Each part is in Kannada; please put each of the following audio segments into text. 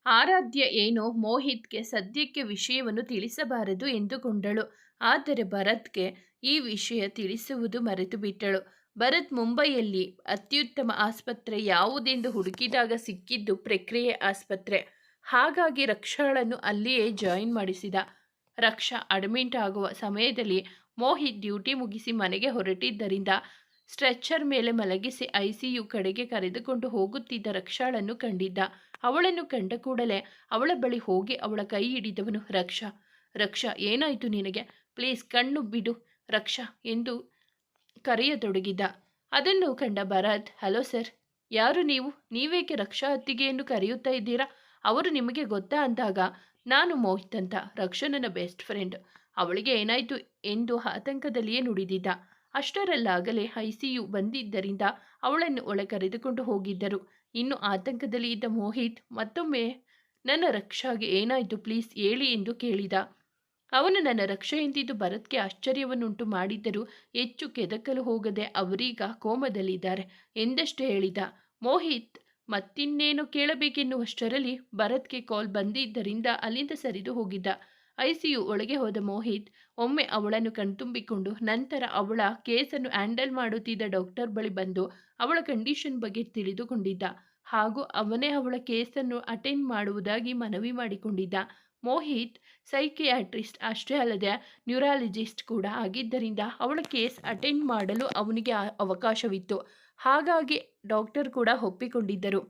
ಆರಾಧ್ಯ ಏನೋ ಮೋಹಿತ್ಗೆ ಸದ್ಯಕ್ಕೆ ವಿಷಯವನ್ನು ತಿಳಿಸಬಾರದು ಎಂದುಕೊಂಡಳು. ಆದರೆ ಭರತ್ಗೆ ಈ ವಿಷಯ ತಿಳಿಸುವುದು ಮರೆತು ಬಿಟ್ಟಳು. ಭರತ್ ಮುಂಬೈಯಲ್ಲಿ ಅತ್ಯುತ್ತಮ ಆಸ್ಪತ್ರೆ ಯಾವುದೆಂದು ಹುಡುಕಿದಾಗ ಸಿಕ್ಕಿದ್ದು ಪ್ರಕ್ರಿಯೆ ಆಸ್ಪತ್ರೆ. ಹಾಗಾಗಿ ರಕ್ಷಾಳನ್ನು ಅಲ್ಲಿಯೇ ಜಾಯಿನ್ ಮಾಡಿಸಿದ. ರಕ್ಷಾ ಅಡ್ಮಿಂಟ್ ಆಗುವ ಸಮಯದಲ್ಲಿ ಮೋಹಿತ್ ಡ್ಯೂಟಿ ಮುಗಿಸಿ ಮನೆಗೆ ಹೊರಟಿದ್ದರಿಂದ ಸ್ಟ್ರೆಚರ್ ಮೇಲೆ ಮಲಗಿಸಿ ಐಸಿಯು ಕಡೆಗೆ ಕರೆದುಕೊಂಡು ಹೋಗುತ್ತಿದ್ದ ರಕ್ಷಾಳನ್ನು ಕಂಡಿದ್ದ. ಅವಳನ್ನು ಕಂಡ ಕೂಡಲೇ ಅವಳ ಬಳಿ ಹೋಗಿ ಅವಳ ಕೈ ಹಿಡಿದವನು, ರಕ್ಷಾ ರಕ್ಷಾ ಏನಾಯಿತು ನಿನಗೆ? ಪ್ಲೀಸ್ ಕಣ್ಣು ಬಿಡು ರಕ್ಷಾ ಎಂದು ಕರೆಯತೊಡಗಿದ್ದ. ಅದನ್ನು ಕಂಡ ಭರತ್, ಹಲೋ ಸರ್, ಯಾರು ನೀವು? ನೀವೇಕೆ ರಕ್ಷಾ ಅತ್ತಿಗೆಯನ್ನು ಕರೆಯುತ್ತಾ ಇದ್ದೀರಾ? ಅವರು ನಿಮಗೆ ಗೊತ್ತಾ ಅಂದಾಗ, ನಾನು ಮೋಹಿತ್ ಅಂತ, ರಕ್ಷಾ ನನ್ನ ಬೆಸ್ಟ್ ಫ್ರೆಂಡ್, ಅವಳಿಗೆ ಏನಾಯಿತು ಎಂದು ಆತಂಕದಲ್ಲಿಯೇ ನುಡಿದಿದ್ದ. ಅಷ್ಟರಲ್ಲಾಗಲೇ ಐಸಿಯು ಬಂದಿದ್ದರಿಂದ ಅವಳನ್ನು ಒಳ ಕರೆದುಕೊಂಡು ಹೋಗಿದ್ದರು. ಇನ್ನು ಆತಂಕದಲ್ಲಿ ಇದ್ದ ಮೋಹಿತ್ ಮತ್ತೊಮ್ಮೆ, ನನ್ನ ರಕ್ಷಾಗೆ ಏನಾಯಿತು ಪ್ಲೀಸ್ ಹೇಳಿ ಎಂದು ಕೇಳಿದ. ಅವನು ನನ್ನ ರಕ್ಷೆ ಎಂದಿದ್ದು ಭರತ್ಗೆ ಆಶ್ಚರ್ಯವನ್ನುಂಟು ಮಾಡಿದ್ದರೂ ಹೆಚ್ಚು ಕೆದಕಲು ಹೋಗದೆ ಅವರೀಗ ಕೋಮದಲ್ಲಿದ್ದಾರೆ ಎಂದಷ್ಟೇ ಹೇಳಿದ. ಮೋಹಿತ್ ಮತ್ತಿನ್ನೇನು ಕೇಳಬೇಕೆನ್ನುವಷ್ಟರಲ್ಲಿ ಭರತ್ಗೆ ಕಾಲ್ ಬಂದಿದ್ದರಿಂದ ಅಲ್ಲಿಂದ ಸರಿದು ಹೋಗಿದ್ದ. ಐಸಿಯು ಒಳಗೆ ಹೋದ ಮೋಹಿತ್ ಒಮ್ಮೆ ಅವಳನ್ನು ಕಣ್ತುಂಬಿಕೊಂಡು ನಂತರ ಅವಳ ಕೇಸನ್ನು ಹ್ಯಾಂಡಲ್ ಮಾಡುತ್ತಿದ್ದ ಡಾಕ್ಟರ್ ಬಳಿ ಬಂದು ಅವಳ ಕಂಡೀಷನ್ ಬಗ್ಗೆ ತಿಳಿದುಕೊಂಡಿದ್ದ. ಹಾಗೂ ಅವನೇ ಅವಳ ಕೇಸನ್ನು ಅಟೆಂಡ್ ಮಾಡುವುದಾಗಿ ಮನವಿ ಮಾಡಿಕೊಂಡಿದ್ದ. ಮೋಹಿತ್ ಸೈಕಿಯಾಟ್ರಿಸ್ಟ್ ಅಷ್ಟೇ ಅಲ್ಲದೆ ನ್ಯೂರಾಲಜಿಸ್ಟ್ ಕೂಡ ಆಗಿದ್ದರಿಂದ ಅವಳ ಕೇಸ್ ಅಟೆಂಡ್ ಮಾಡಲು ಅವನಿಗೆ ಅವಕಾಶವಿತ್ತು. ಹಾಗಾಗಿ ಡಾಕ್ಟರ್ ಕೂಡ ಒಪ್ಪಿಕೊಂಡಿದ್ದರು.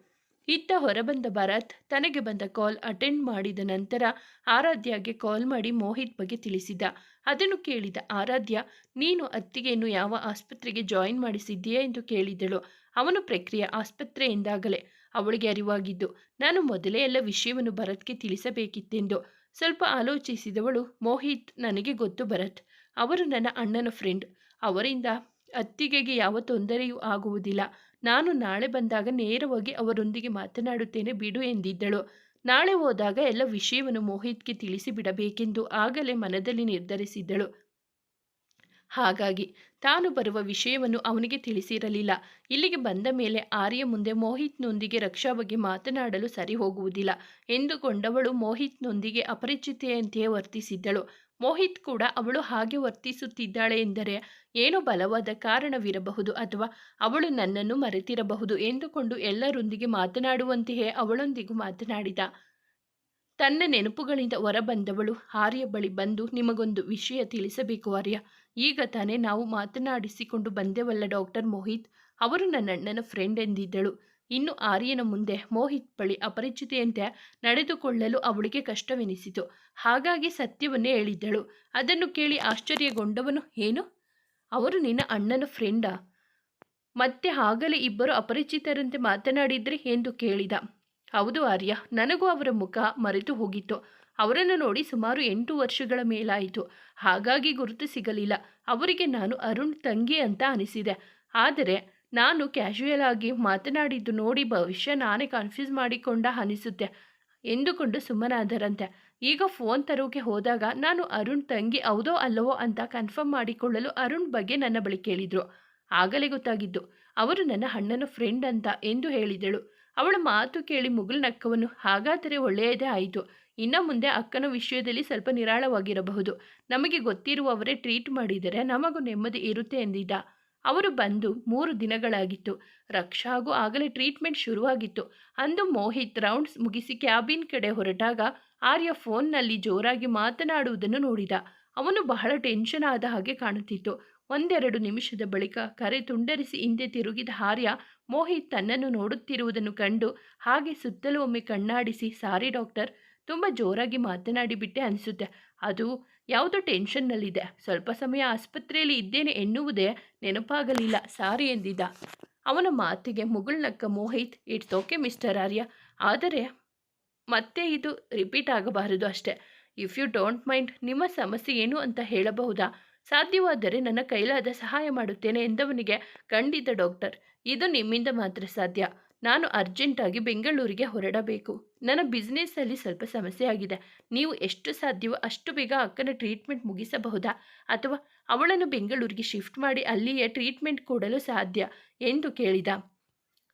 ಇತ್ತ ಹೊರಬಂದ ಭರತ್ ತನಗೆ ಬಂದ ಕಾಲ್ ಅಟೆಂಡ್ ಮಾಡಿದ ನಂತರ ಆರಾಧ್ಯಗೆ ಕಾಲ್ ಮಾಡಿ ಮೋಹಿತ್ ಬಗ್ಗೆ ತಿಳಿಸಿದ. ಅದನ್ನು ಕೇಳಿದ ಆರಾಧ್ಯ, ನೀನು ಅತ್ತಿಗೆಯನ್ನು ಯಾವ ಆಸ್ಪತ್ರೆಗೆ ಜಾಯಿನ್ ಮಾಡಿಸಿದ್ದೀಯಾ ಎಂದು ಕೇಳಿದಳು. ಅವನು ಪ್ರಕ್ರಿಯೆ ಆಸ್ಪತ್ರೆ ಎಂದಾಗಲೇ ಅವಳಿಗೆ ಅರಿವಾಗಿದ್ದು, ನಾನು ಮೊದಲೇ ಎಲ್ಲ ವಿಷಯವನ್ನು ಭರತ್ಗೆ ತಿಳಿಸಬೇಕಿತ್ತೆಂದು. ಸ್ವಲ್ಪ ಆಲೋಚಿಸಿದವಳು, ಮೋಹಿತ್ ನನಗೆ ಗೊತ್ತು ಭರತ್, ಅವರು ನನ್ನ ಅಣ್ಣನ ಫ್ರೆಂಡ್, ಅವರಿಂದ ಅತ್ತಿಗೆಗೆ ಯಾವ ತೊಂದರೆಯೂ ಆಗುವುದಿಲ್ಲ. ನಾನು ನಾಳೆ ಬಂದಾಗ ನೇರವಾಗಿ ಅವರೊಂದಿಗೆ ಮಾತನಾಡುತ್ತೇನೆ ಬಿಡು ಎಂದಿದ್ದಳು. ನಾಳೆ ಹೋದಾಗ ಎಲ್ಲ ವಿಷಯವನ್ನು ಮೋಹಿತ್ಗೆ ತಿಳಿಸಿಬಿಡಬೇಕೆಂದು ಆಗಲೇ ಮನದಲ್ಲಿ ನಿರ್ಧರಿಸಿದ್ದಳು. ಹಾಗಾಗಿ ತಾನು ಬರುವ ವಿಷಯವನ್ನು ಅವನಿಗೆ ತಿಳಿಸಿರಲಿಲ್ಲ. ಇಲ್ಲಿಗೆ ಬಂದ ಮೇಲೆ ಆರ್ಯ ಮುಂದೆ ಮೋಹಿತ್ನೊಂದಿಗೆ ರಕ್ಷಾ ಬಗ್ಗೆ ಮಾತನಾಡಲು ಸರಿ ಹೋಗುವುದಿಲ್ಲ ಎಂದುಕೊಂಡವಳು ಮೋಹಿತ್ನೊಂದಿಗೆ ಅಪರಿಚಿತೆಯಂತೆಯೇ ವರ್ತಿಸಿದ್ದಳು. ಮೋಹಿತ್ ಕೂಡ ಅವಳು ಹಾಗೆ ವರ್ತಿಸುತ್ತಿದ್ದಾಳೆ ಎಂದರೆ ಏನೋ ಬಲವಾದ ಕಾರಣವಿರಬಹುದು ಅಥವಾ ಅವಳು ನನ್ನನ್ನು ಮರೆತಿರಬಹುದು ಎಂದುಕೊಂಡು ಎಲ್ಲರೊಂದಿಗೆ ಮಾತನಾಡುವಂತೆಯೇ ಅವಳೊಂದಿಗೂ ಮಾತನಾಡಿದ. ತನ್ನ ನೆನಪುಗಳಿಂದ ಹೊರಬಂದವಳು ಆರ್ಯ ಬಳಿ ಬಂದು, ನಿಮಗೊಂದು ವಿಷಯ ತಿಳಿಸಬೇಕು ಆರ್ಯ, ಈಗ ತಾನೇ ನಾವು ಮಾತನಾಡಿಸಿಕೊಂಡು ಬಂದೆವಲ್ಲ ಡಾಕ್ಟರ್ ಮೋಹಿತ್, ಅವರು ನನ್ನ ಅಣ್ಣನ ಫ್ರೆಂಡ್ ಎಂದಿದ್ದಳು. ಇನ್ನು ಆರ್ಯನ ಮುಂದೆ ಮೋಹಿತ್ ಬಳಿ ಅಪರಿಚಿತೆಯಂತೆ ನಡೆದುಕೊಳ್ಳಲು ಅವಳಿಗೆ ಕಷ್ಟವೆನಿಸಿತು. ಹಾಗಾಗಿ ಸತ್ಯವನ್ನೇ ಹೇಳಿದ್ದಳು. ಅದನ್ನು ಕೇಳಿ ಆಶ್ಚರ್ಯಗೊಂಡವನು, ಏನು, ಅವರು ನಿನ್ನ ಅಣ್ಣನ ಫ್ರೆಂಡಾ? ಮತ್ತೆ ಆಗಲೇ ಇಬ್ಬರು ಅಪರಿಚಿತರಂತೆ ಮಾತನಾಡಿದ್ರಿ ಎಂದು ಕೇಳಿದ. ಹೌದು ಆರ್ಯ, ನನಗೂ ಅವರ ಮುಖ ಮರೆತು ಹೋಗಿತ್ತು. ಅವರನ್ನು ನೋಡಿ ಸುಮಾರು 8 ವರ್ಷಗಳ ಮೇಲಾಯಿತು. ಹಾಗಾಗಿ ಗುರುತು ಸಿಗಲಿಲ್ಲ. ಅವರಿಗೆ ನಾನು ಅರುಣ್ ತಂಗಿ ಅಂತ ಅನಿಸಿದೆ. ಆದರೆ ನಾನು ಕ್ಯಾಶುಯಲ್ ಆಗಿ ಮಾತನಾಡಿದ್ದು ನೋಡಿ ಭವಿಷ್ಯ ನಾನೇ ಕನ್ಫ್ಯೂಸ್ ಮಾಡಿಕೊಂಡ ಅನಿಸುತ್ತೆ ಎಂದುಕೊಂಡು ಸುಮ್ಮನಾದರಂತೆ. ಈಗ ಫೋನ್ ತರೋಕೆ ಹೋದಾಗ ನಾನು ಅರುಣ್ ತಂಗಿ ಹೌದೋ ಅಲ್ಲವೋ ಅಂತ ಕನ್ಫರ್ಮ್ ಮಾಡಿಕೊಳ್ಳಲು ಅರುಣ್ ಬಗ್ಗೆ ನನ್ನ ಬಳಿ ಕೇಳಿದರು. ಆಗಲೇ ಗೊತ್ತಾಗಿದ್ದು ಅವರು ನನ್ನ ಅಣ್ಣನ ಫ್ರೆಂಡ್ ಅಂತ ಎಂದು ಹೇಳಿದಳು. ಅವಳ ಮಾತು ಕೇಳಿ ಮುಗುಲ್ ನಕ್ಕವನು, ಹಾಗಾದರೆ ಒಳ್ಳೆಯದೇ ಆಯಿತು. ಇನ್ನು ಮುಂದೆ ಅಕ್ಕನ ವಿಷಯದಲ್ಲಿ ಸ್ವಲ್ಪ ನಿರಾಳವಾಗಿರಬಹುದು. ನಮಗೆ ಗೊತ್ತಿರುವವರೇ ಟ್ರೀಟ್ ಮಾಡಿದರೆ ನಮಗೂ ನೆಮ್ಮದಿ ಇರುತ್ತೆ ಎಂದಿದ್ದ. ಅವರು ಬಂದು 3 ದಿನಗಳಾಗಿತ್ತು. ರಕ್ಷಾಗೂ ಆಗಲೇ ಟ್ರೀಟ್ಮೆಂಟ್ ಶುರುವಾಗಿತ್ತು. ಅಂದು ಮೋಹಿತ್ ರೌಂಡ್ಸ್ ಮುಗಿಸಿ ಕ್ಯಾಬಿನ್ ಕಡೆ ಹೊರಟಾಗ ಆರ್ಯ ಫೋನ್ನಲ್ಲಿ ಜೋರಾಗಿ ಮಾತನಾಡುವುದನ್ನು ನೋಡಿದ. ಅವನು ಬಹಳ ಟೆನ್ಷನ್ ಆದ ಹಾಗೆ ಕಾಣುತ್ತಿತ್ತು. 1-2 ನಿಮಿಷದ ಬಳಿಕ ಕರೆ ತುಂಡರಿಸಿ ಹಿಂದೆ ತಿರುಗಿದ ಆರ್ಯ ಮೋಹಿತ್ ತನ್ನನ್ನು ನೋಡುತ್ತಿರುವುದನ್ನು ಕಂಡು ಹಾಗೆ ಸುತ್ತಲೂ ಒಮ್ಮೆ ಕಣ್ಣಾಡಿಸಿ, ಸಾರಿ ಡಾಕ್ಟರ್, ತುಂಬ ಜೋರಾಗಿ ಮಾತನಾಡಿಬಿಟ್ಟೆ ಅನಿಸುತ್ತೆ. ಅದು ಯಾವುದೋ ಟೆನ್ಷನ್ನಲ್ಲಿದೆ. ಸ್ವಲ್ಪ ಸಮಯ ಆಸ್ಪತ್ರೆಯಲ್ಲಿ ಇದ್ದೇನೆ ಎನ್ನುವುದೇ ನೆನಪಾಗಲಿಲ್ಲ, ಸಾರಿ ಎಂದಿದ್ದ. ಅವನ ಮಾತಿಗೆ ಮುಗುಳ್ನಕ್ಕ ಮೋಹಿತ್, ಇಟ್ಸ್ ಓಕೆ ಮಿಸ್ಟರ್ ಆರ್ಯ, ಆದರೆ ಮತ್ತೆ ಇದು ರಿಪೀಟ್ ಆಗಬಾರದು ಅಷ್ಟೇ. ಇಫ್ ಯು ಡೋಂಟ್ ಮೈಂಡ್, ನಿಮ್ಮ ಸಮಸ್ಯೆ ಏನು ಅಂತ ಹೇಳಬಹುದಾ? ಸಾಧ್ಯವಾದರೆ ನನ್ನ ಕೈಲಾದ ಸಹಾಯ ಮಾಡುತ್ತೇನೆ ಎಂದವನಿಗೆ, ಖಂಡಿತ ಡಾಕ್ಟರ್, ಇದು ನಿಮ್ಮಿಂದ ಮಾತ್ರ ಸಾಧ್ಯ. ನಾನು ಅರ್ಜೆಂಟಾಗಿ ಬೆಂಗಳೂರಿಗೆ ಹೊರಡಬೇಕು. ನನ್ನ ಬಿಸ್ನೆಸ್ಸಲ್ಲಿ ಸ್ವಲ್ಪ ಸಮಸ್ಯೆ ಆಗಿದೆ. ನೀವು ಎಷ್ಟು ಸಾಧ್ಯವೋ ಅಷ್ಟು ಬೇಗ ಅಕ್ಕನ ಟ್ರೀಟ್ಮೆಂಟ್ ಮುಗಿಸಬಹುದಾ? ಅಥವಾ ಅವಳನ್ನು ಬೆಂಗಳೂರಿಗೆ ಶಿಫ್ಟ್ ಮಾಡಿ ಅಲ್ಲಿಯೇ ಟ್ರೀಟ್ಮೆಂಟ್ ಕೊಡಲು ಸಾಧ್ಯ ಎಂದು ಕೇಳಿದ.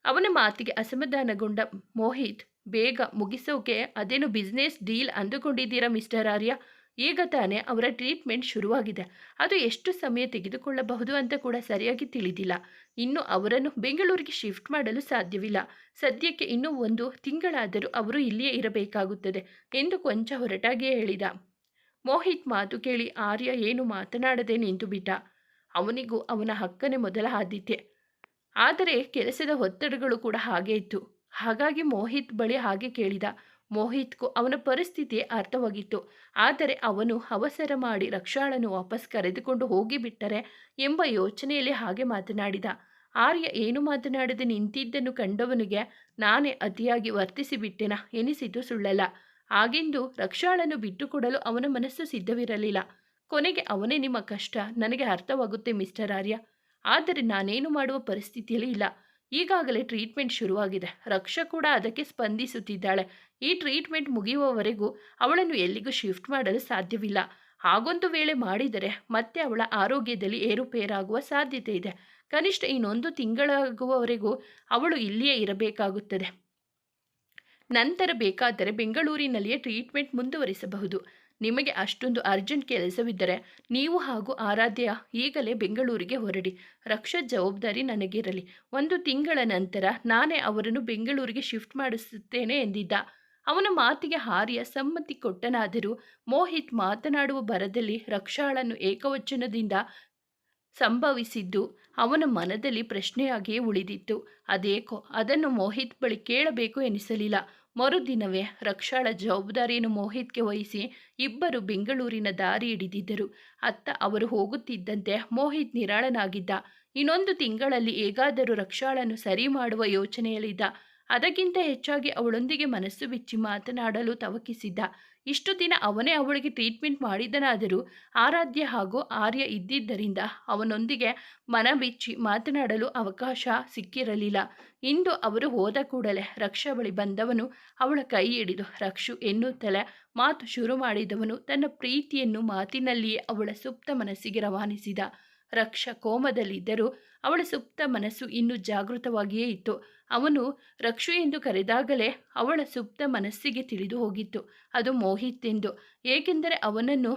ಅವನ ಮಾತಿಗೆ ಅಸಮಾಧಾನಗೊಂಡ ಮೋಹಿತ್, ಬೇಗ ಮುಗಿಸೋಕೆ ಅದೇನು ಬಿಸ್ನೆಸ್ ಡೀಲ್ ಅಂದುಕೊಂಡಿದ್ದೀರಾ ಮಿಸ್ಟರ್ ಆರ್ಯ? ಈಗ ತಾನೇ ಅವರ ಟ್ರೀಟ್ಮೆಂಟ್ ಶುರುವಾಗಿದೆ. ಅದು ಎಷ್ಟು ಸಮಯ ತೆಗೆದುಕೊಳ್ಳಬಹುದು ಅಂತ ಕೂಡ ಸರಿಯಾಗಿ ತಿಳಿದಿಲ್ಲ. ಇನ್ನು ಅವರನ್ನು ಬೆಂಗಳೂರಿಗೆ ಶಿಫ್ಟ್ ಮಾಡಲು ಸಾಧ್ಯವಿಲ್ಲ. ಸದ್ಯಕ್ಕೆ ಇನ್ನೂ 1 ತಿಂಗಳಾದರೂ ಅವರು ಇಲ್ಲಿಯೇ ಇರಬೇಕಾಗುತ್ತದೆ ಎಂದು ಕೊಂಚ ಹೊರಟಾಗಿಯೇ ಹೇಳಿದ. ಮೋಹಿತ್ ಮಾತು ಕೇಳಿ ಆರ್ಯ ಏನು ಮಾತನಾಡದೆ ನಿಂತುಬಿಟ್ಟ. ಅವನಿಗೂ ಅವನ ಹಕ್ಕನೆ ಮೊದಲ ಆದ್ಯತೆ. ಆದರೆ ಕೆಲಸದ ಒತ್ತಡಗಳು ಕೂಡ ಹಾಗೇ ಇತ್ತು. ಹಾಗಾಗಿ ಮೋಹಿತ್ ಬಳಿ ಹಾಗೆ ಕೇಳಿದ. ಮೋಹಿತ್ಗೂ ಅವನ ಪರಿಸ್ಥಿತಿ ಅರ್ಥವಾಗಿತ್ತು. ಆದರೆ ಅವನು ಅವಸರ ಮಾಡಿ ರಕ್ಷಾಳನ್ನು ವಾಪಸ್ ಕರೆದುಕೊಂಡು ಹೋಗಿಬಿಟ್ಟರೆ ಎಂಬ ಯೋಚನೆಯಲ್ಲಿ ಹಾಗೆ ಮಾತನಾಡಿದ. ಆರ್ಯ ಏನು ಮಾತನಾಡದೆ ನಿಂತಿದ್ದನ್ನು ಕಂಡವನಿಗೆ ನಾನೇ ಅತಿಯಾಗಿ ವರ್ತಿಸಿಬಿಟ್ಟೆನಾ ಎನಿಸಿತು ಸುಳ್ಳಲ್ಲ. ಹಾಗೆಂದು ರಕ್ಷಾಳನ್ನು ಬಿಟ್ಟುಕೊಡಲು ಅವನ ಮನಸ್ಸು ಸಿದ್ಧವಿರಲಿಲ್ಲ. ಕೊನೆಗೆ ಅವನೇ ನಿಮ್ಮ ಕಷ್ಟ ನನಗೆ ಅರ್ಥವಾಗುತ್ತೆ ಮಿಸ್ಟರ್ ಆರ್ಯ. ಆದರೆ ನಾನೇನು ಮಾಡುವ ಪರಿಸ್ಥಿತಿಯಲ್ಲಿ ಇಲ್ಲ. ಈಗಾಗಲೇ ಟ್ರೀಟ್ಮೆಂಟ್ ಶುರುವಾಗಿದೆ. ರಕ್ಷಾ ಕೂಡ ಅದಕ್ಕೆ ಸ್ಪಂದಿಸುತ್ತಿದ್ದಾಳೆ. ಈ ಟ್ರೀಟ್ಮೆಂಟ್ ಮುಗಿಯುವವರೆಗೂ ಅವಳನ್ನು ಎಲ್ಲಿಗೂ ಶಿಫ್ಟ್ ಮಾಡಲು ಸಾಧ್ಯವಿಲ್ಲ. ಹಾಗೊಂದು ವೇಳೆ ಮಾಡಿದರೆ ಮತ್ತೆ ಅವಳ ಆರೋಗ್ಯದಲ್ಲಿ ಏರುಪೇರಾಗುವ ಸಾಧ್ಯತೆ ಇದೆ. ಕನಿಷ್ಠ ಇನ್ನೊಂದು ತಿಂಗಳಾಗುವವರೆಗೂ ಅವಳು ಇಲ್ಲಿಯೇ ಇರಬೇಕಾಗುತ್ತದೆ. ನಂತರ ಬೇಕಾದರೆ ಬೆಂಗಳೂರಿನಲ್ಲಿಯೇ ಟ್ರೀಟ್ಮೆಂಟ್ ಮುಂದುವರಿಸಬಹುದು. ನಿಮಗೆ ಅಷ್ಟೊಂದು ಅರ್ಜೆಂಟ್ ಕೆಲಸವಿದ್ದರೆ ನೀವು ಹಾಗೂ ಆರಾಧ್ಯ ಈಗಲೇ ಬೆಂಗಳೂರಿಗೆ ಹೊರಡಿ. ರಕ್ಷಾ ಜವಾಬ್ದಾರಿ ನನಗಿರಲಿ. 1 ತಿಂಗಳ ನಂತರ ನಾನೇ ಅವರನ್ನು ಬೆಂಗಳೂರಿಗೆ ಶಿಫ್ಟ್ ಮಾಡಿಸುತ್ತೇನೆ ಎಂದಿದ್ದ. ಅವನ ಮಾತಿಗೆ ಆರ್ಯ ಸಮ್ಮತಿ ಕೊಟ್ಟನಾದರೂ ಮೋಹಿತ್ ಮಾತನಾಡುವ ಭರದಲ್ಲಿ ರಕ್ಷಾಳನ್ನು ಏಕವಚನದಿಂದ ಸಂಭವಿಸಿದ್ದು ಅವನ ಮನದಲ್ಲಿ ಪ್ರಶ್ನೆಯಾಗಿಯೇ ಉಳಿದಿತ್ತು. ಅದೇಕೋ ಅದನ್ನು ಮೋಹಿತ್ ಬಳಿ ಕೇಳಬೇಕು ಎನಿಸಲಿಲ್ಲ. ಮರುದಿನವೇ ರಕ್ಷಾಳ ಜವಾಬ್ದಾರಿಯನ್ನು ಮೋಹಿತ್ಗೆ ವಹಿಸಿ ಇಬ್ಬರು ಬೆಂಗಳೂರಿನ ದಾರಿ ಹಿಡಿದಿದ್ದರು. ಅತ್ತ ಅವರು ಹೋಗುತ್ತಿದ್ದಂತೆ ಮೋಹಿತ್ ನಿರಾಳನಾಗಿದ್ದ. ಇನ್ನೊಂದು ತಿಂಗಳಲ್ಲಿ ಹೇಗಾದರೂ ರಕ್ಷಾಳನ್ನು ಸರಿ ಮಾಡುವ ಯೋಚನೆಯಲ್ಲಿದ್ದ. ಅದಕ್ಕಿಂತ ಹೆಚ್ಚಾಗಿ ಅವಳೊಂದಿಗೆ ಮನಸ್ಸು ಬಿಚ್ಚಿ ಮಾತನಾಡಲು ತವಕಿಸಿದ್ದ. ಇಷ್ಟು ದಿನ ಅವನೇ ಅವಳಿಗೆ ಟ್ರೀಟ್ಮೆಂಟ್ ಮಾಡಿದನಾದರೂ ಆರಾಧ್ಯ ಹಾಗೂ ಆರ್ಯ ಇದ್ದಿದ್ದರಿಂದ ಅವನೊಂದಿಗೆ ಮನಬಿಚ್ಚಿ ಮಾತನಾಡಲು ಅವಕಾಶ ಸಿಕ್ಕಿರಲಿಲ್ಲ. ಇಂದು ಅವರು ಹೋದ ಕೂಡಲೇ ರಕ್ಷಾ ಬಳಿ ಬಂದವನು ಅವಳ ಕೈ ಹಿಡಿದು ರಕ್ಷು ಎನ್ನುತ್ತಲೇ ಮಾತು ಶುರು ಮಾಡಿದವನು ತನ್ನ ಪ್ರೀತಿಯನ್ನು ಮಾತಿನಲ್ಲಿಯೇ ಅವಳ ಸುಪ್ತ ಮನಸ್ಸಿಗೆ ರವಾನಿಸಿದ. ರಕ್ಷಾ ಕೋಮದಲ್ಲಿದ್ದರೂ ಅವಳ ಸುಪ್ತ ಮನಸ್ಸು ಇನ್ನೂ ಜಾಗೃತವಾಗಿಯೇ ಇತ್ತು. ಅವನು ರಕ್ಷು ಎಂದು ಕರೆದಾಗಲೇ ಅವಳ ಸುಪ್ತ ಮನಸ್ಸಿಗೆ ತಿಳಿದು ಹೋಗಿತ್ತು ಅದು ಮೋಹಿತ್ ಎಂದು. ಏಕೆಂದರೆ ಅವನನ್ನು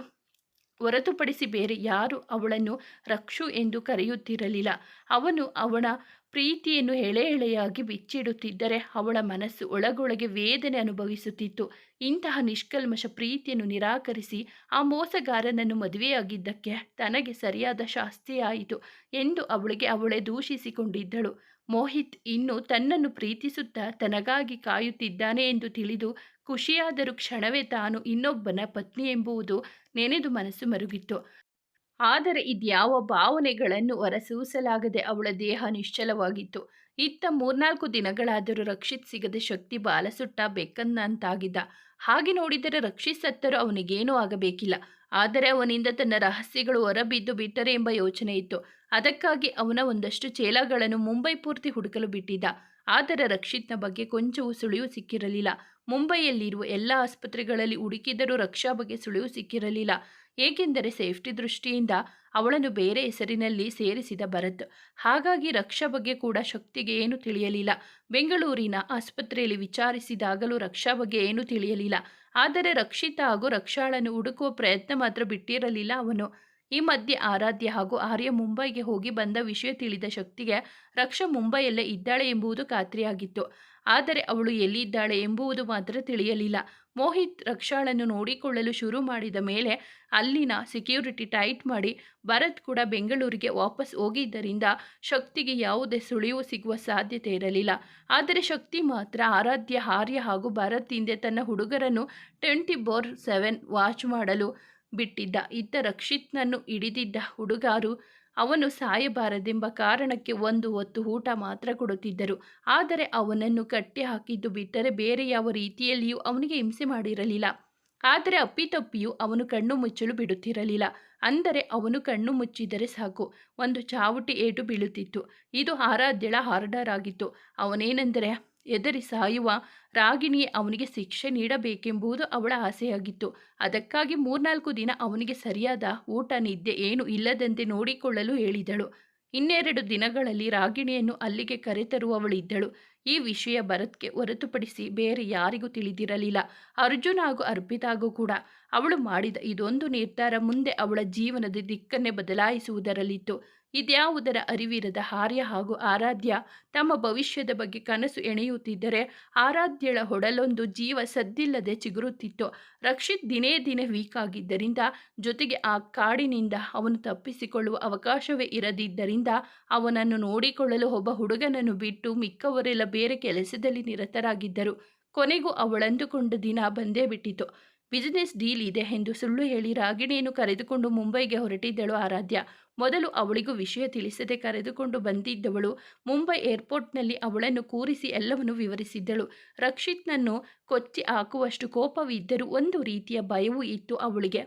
ಹೊರತುಪಡಿಸಿ ಬೇರೆ ಯಾರು ಅವಳನ್ನು ರಕ್ಷು ಎಂದು ಕರೆಯುತ್ತಿರಲಿಲ್ಲ. ಅವನು ಅವಳ ಪ್ರೀತಿಯನ್ನು ಎಳೆ ಎಳೆಯಾಗಿ ಬಿಚ್ಚಿಡುತ್ತಿದ್ದರೆ ಅವಳ ಮನಸ್ಸು ಒಳಗೊಳಗೆ ವೇದನೆ ಅನುಭವಿಸುತ್ತಿತ್ತು. ಇಂತಹ ನಿಷ್ಕಲ್ಮಶ ಪ್ರೀತಿಯನ್ನು ನಿರಾಕರಿಸಿ ಆ ಮೋಸಗಾರನನ್ನು ಮದುವೆಯಾಗಿದ್ದಕ್ಕೆ ತನಗೆ ಸರಿಯಾದ ಶಾಸ್ತಿಯಾಯಿತು ಎಂದು ಅವಳೇ ದೂಷಿಸಿಕೊಂಡಿದ್ದಳು. ಮೋಹಿತ್ ಇನ್ನು ತನ್ನನ್ನು ಪ್ರೀತಿಸುತ್ತಾ ತನಗಾಗಿ ಕಾಯುತ್ತಿದ್ದಾನೆ ಎಂದು ತಿಳಿದು ಖುಷಿಯಾದರೂ ಕ್ಷಣವೇ ತಾನು ಇನ್ನೊಬ್ಬನ ಪತ್ನಿ ಎಂಬುದು ನೆನೆದು ಮನಸ್ಸು ಮರುಗಿತ್ತು. ಆದರೆ ಇದ್ಯಾವ ಭಾವನೆಗಳನ್ನು ಹೊರಸೂಸಲಾಗದೆ ಅವಳ ದೇಹ ನಿಶ್ಚಲವಾಗಿತ್ತು. ಇತ್ತ 3-4 ದಿನಗಳಾದರೂ ರಕ್ಷಿತ್ ಸಿಗದೆ ಶಕ್ತಿ ಬಾಲಸುಟ್ಟ ಬೆಕ್ಕನ್ನಂತಾಗಿದ್ದ. ಹಾಗೆ ನೋಡಿದರೆ ರಕ್ಷಿತ್ ಸತ್ತರೂ ಅವನಿಗೇನೂ ಆಗಬೇಕಿಲ್ಲ. ಆದರೆ ಅವನಿಂದ ತನ್ನ ರಹಸ್ಯಗಳು ಹೊರಬಿದ್ದು ಬಿಟ್ಟರೆ ಎಂಬ ಯೋಚನೆ ಇತ್ತು. ಅದಕ್ಕಾಗಿ ಅವನ ಒಂದಷ್ಟು ಚೇಲಗಳನ್ನು ಮುಂಬೈ ಪೂರ್ತಿ ಹುಡುಕಲು ಬಿಟ್ಟಿದ್ದ. ಆದರೆ ರಕ್ಷಿತ್ನ ಬಗ್ಗೆ ಕೊಂಚವೂ ಸುಳಿವು ಸಿಕ್ಕಿರಲಿಲ್ಲ. ಮುಂಬೈಯಲ್ಲಿರುವ ಎಲ್ಲ ಆಸ್ಪತ್ರೆಗಳಲ್ಲಿ ಹುಡುಕಿದರೂ ರಕ್ಷಾ ಬಗ್ಗೆ ಸುಳಿವು ಸಿಕ್ಕಿರಲಿಲ್ಲ. ಏಕೆಂದರೆ ಸೇಫ್ಟಿ ದೃಷ್ಟಿಯಿಂದ ಅವಳನ್ನು ಬೇರೆ ಹೆಸರಿನಲ್ಲಿ ಸೇರಿಸಿದ ಭರತ್. ಹಾಗಾಗಿ ರಕ್ಷಾ ಬಗ್ಗೆ ಕೂಡ ಶಕ್ತಿಗೆ ಏನೂ ತಿಳಿಯಲಿಲ್ಲ. ಬೆಂಗಳೂರಿನ ಆಸ್ಪತ್ರೆಯಲ್ಲಿ ವಿಚಾರಿಸಿದಾಗಲೂ ರಕ್ಷಾ ಬಗ್ಗೆ ಏನೂ ತಿಳಿಯಲಿಲ್ಲ. ಆದರೆ ರಕ್ಷಿತ ಹಾಗೂ ರಕ್ಷಾಳನ್ನು ಹುಡುಕುವ ಪ್ರಯತ್ನ ಮಾತ್ರ ಬಿಟ್ಟಿರಲಿಲ್ಲ ಅವನು. ಈ ಮಧ್ಯೆ ಆರಾಧ್ಯ ಹಾಗೂ ಆರ್ಯ ಮುಂಬೈಗೆ ಹೋಗಿ ಬಂದ ವಿಷಯ ತಿಳಿದ ಶಕ್ತಿಗೆ ರಕ್ಷಾ ಮುಂಬೈಯಲ್ಲೇ ಇದ್ದಾಳೆ ಎಂಬುದು ಖಾತ್ರಿಯಾಗಿತ್ತು. ಆದರೆ ಅವಳು ಎಲ್ಲಿದ್ದಾಳೆ ಎಂಬುದು ಮಾತ್ರ ತಿಳಿಯಲಿಲ್ಲ. ಮೋಹಿತ್ ರಕ್ಷಾಳನ್ನು ನೋಡಿಕೊಳ್ಳಲು ಶುರು ಮಾಡಿದ ಮೇಲೆ ಅಲ್ಲಿನ ಸೆಕ್ಯೂರಿಟಿ ಟೈಟ್ ಮಾಡಿ ಭರತ್ ಕೂಡ ಬೆಂಗಳೂರಿಗೆ ವಾಪಸ್ ಹೋಗಿದ್ದರಿಂದ ಶಕ್ತಿಗೆ ಯಾವುದೇ ಸುಳಿವು ಸಿಗುವ ಸಾಧ್ಯತೆ ಇರಲಿಲ್ಲ. ಆದರೆ ಶಕ್ತಿ ಮಾತ್ರ ಆರಾಧ್ಯ, ಆರ್ಯ ಹಾಗೂ ಭರತ್ ಹಿಂದೆ ತನ್ನ ಹುಡುಗರನ್ನು 24/7 ವಾಚ್ ಮಾಡಲು ಬಿಟ್ಟಿದ್ದ. ಇದ್ದ ರಕ್ಷಿತ್ನನ್ನು ಹಿಡಿದಿದ್ದ ಹುಡುಗರು ಅವನು ಸಾಯಬಾರದೆಂಬ ಕಾರಣಕ್ಕೆ 1 ಹೊತ್ತು ಊಟ ಮಾತ್ರ ಕೊಡುತ್ತಿದ್ದರು. ಆದರೆ ಅವನನ್ನು ಕಟ್ಟಿ ಹಾಕಿದ್ದು ಬಿಟ್ಟರೆ ಬೇರೆ ಯಾವ ರೀತಿಯಲ್ಲಿಯೂ ಅವನಿಗೆ ಹಿಂಸೆ ಮಾಡಿರಲಿಲ್ಲ. ಆದರೆ ಅಪ್ಪಿತಪ್ಪಿಯೂ ಅವನು ಕಣ್ಣು ಮುಚ್ಚಲು ಬಿಡುತ್ತಿರಲಿಲ್ಲ. ಅಂದರೆ ಅವನು ಕಣ್ಣು ಮುಚ್ಚಿದರೆ ಸಾಕು, ಒಂದು ಚಾವುಟಿ ಏಟು ಬೀಳುತ್ತಿತ್ತು. ಇದು ಆರಾಧ್ಯಳ ಆರ್ಡರ್ ಆಗಿತ್ತು. ಅವನೇನೆಂದರೆ ಹೆದರಿ ಸಾಯುವ ರಾಗಿಣಿಯೇ ಅವನಿಗೆ ಶಿಕ್ಷೆ ನೀಡಬೇಕೆಂಬುದು ಅವಳ ಆಸೆಯಾಗಿತ್ತು. ಅದಕ್ಕಾಗಿ 3-4 ದಿನ ಅವನಿಗೆ ಸರಿಯಾದ ಊಟ ನಿದ್ದೆ ಏನೂ ಇಲ್ಲದಂತೆ ನೋಡಿಕೊಳ್ಳಲು ಹೇಳಿದಳು. ಇನ್ನೆರಡು ದಿನಗಳಲ್ಲಿ ರಾಗಿಣಿಯನ್ನು ಅಲ್ಲಿಗೆ ಕರೆತರುವವಳಿದ್ದಳು. ಈ ವಿಷಯ ಭರತ್ಗೆ ಹೊರತುಪಡಿಸಿ ಬೇರೆ ಯಾರಿಗೂ ತಿಳಿದಿರಲಿಲ್ಲ. ಅರ್ಜುನ್ ಹಾಗೂ ಅರ್ಪಿತಾಗೂ ಕೂಡ. ಅವಳು ಮಾಡಿದ ಇದೊಂದು ನಿರ್ಧಾರ ಮುಂದೆ ಅವಳ ಜೀವನದ ದಿಕ್ಕನ್ನೇ ಬದಲಾಯಿಸುವುದರಲ್ಲಿತ್ತು. ಇದ್ಯಾವುದರ ಅರಿವಿರದ ಆರ್ಯ ಹಾಗೂ ಆರಾಧ್ಯ ತಮ್ಮ ಭವಿಷ್ಯದ ಬಗ್ಗೆ ಕನಸು ಎಣೆಯುತ್ತಿದ್ದರೆ ಆರಾಧ್ಯಳ ಹೊಡಲೊಂದು ಜೀವ ಸದ್ದಿಲ್ಲದೆ ಚಿಗುರುತ್ತಿತ್ತು. ರಕ್ಷಿತ್ ದಿನೇ ದಿನೇ ವೀಕ್ ಆಗಿದ್ದರಿಂದ, ಜೊತೆಗೆ ಆ ಕಾಡಿನಿಂದ ಅವನು ತಪ್ಪಿಸಿಕೊಳ್ಳುವ ಅವಕಾಶವೇ ಇರದಿದ್ದರಿಂದ ಅವನನ್ನು ನೋಡಿಕೊಳ್ಳಲು ಒಬ್ಬ ಹುಡುಗನನ್ನು ಬಿಟ್ಟು ಮಿಕ್ಕವರೆಲ್ಲ ಬೇರೆ ಕೆಲಸದಲ್ಲಿ ನಿರತರಾಗಿದ್ದರು. ಕೊನೆಗೂ ಅವಳಂದುಕೊಂಡ ದಿನ ಬಂದೇ ಬಿಟ್ಟಿತು. ಬಿಸಿನೆಸ್ ಡೀಲ್ ಇದೆ ಎಂದು ಸುಳ್ಳು ಹೇಳಿ ರಾಗಿಣಿಯನ್ನು ಕರೆದುಕೊಂಡು ಮುಂಬೈಗೆ ಹೊರಟಿದ್ದಳು ಆರಾಧ್ಯ. ಮೊದಲು ಅವಳಿಗೂ ವಿಷಯ ತಿಳಿಸದೆ ಕರೆದುಕೊಂಡು ಬಂದಿದ್ದವಳು ಮುಂಬೈ ಏರ್ಪೋರ್ಟ್ನಲ್ಲಿ ಅವಳನ್ನು ಕೂರಿಸಿ ಎಲ್ಲವನ್ನು ವಿವರಿಸಿದ್ದಳು. ರಕ್ಷಿತ್ನನ್ನು ಕೊಚ್ಚಿ ಹಾಕುವಷ್ಟು ಕೋಪವಿದ್ದರೂ ಒಂದು ರೀತಿಯ ಭಯವೂ ಇತ್ತು ಅವಳಿಗೆ.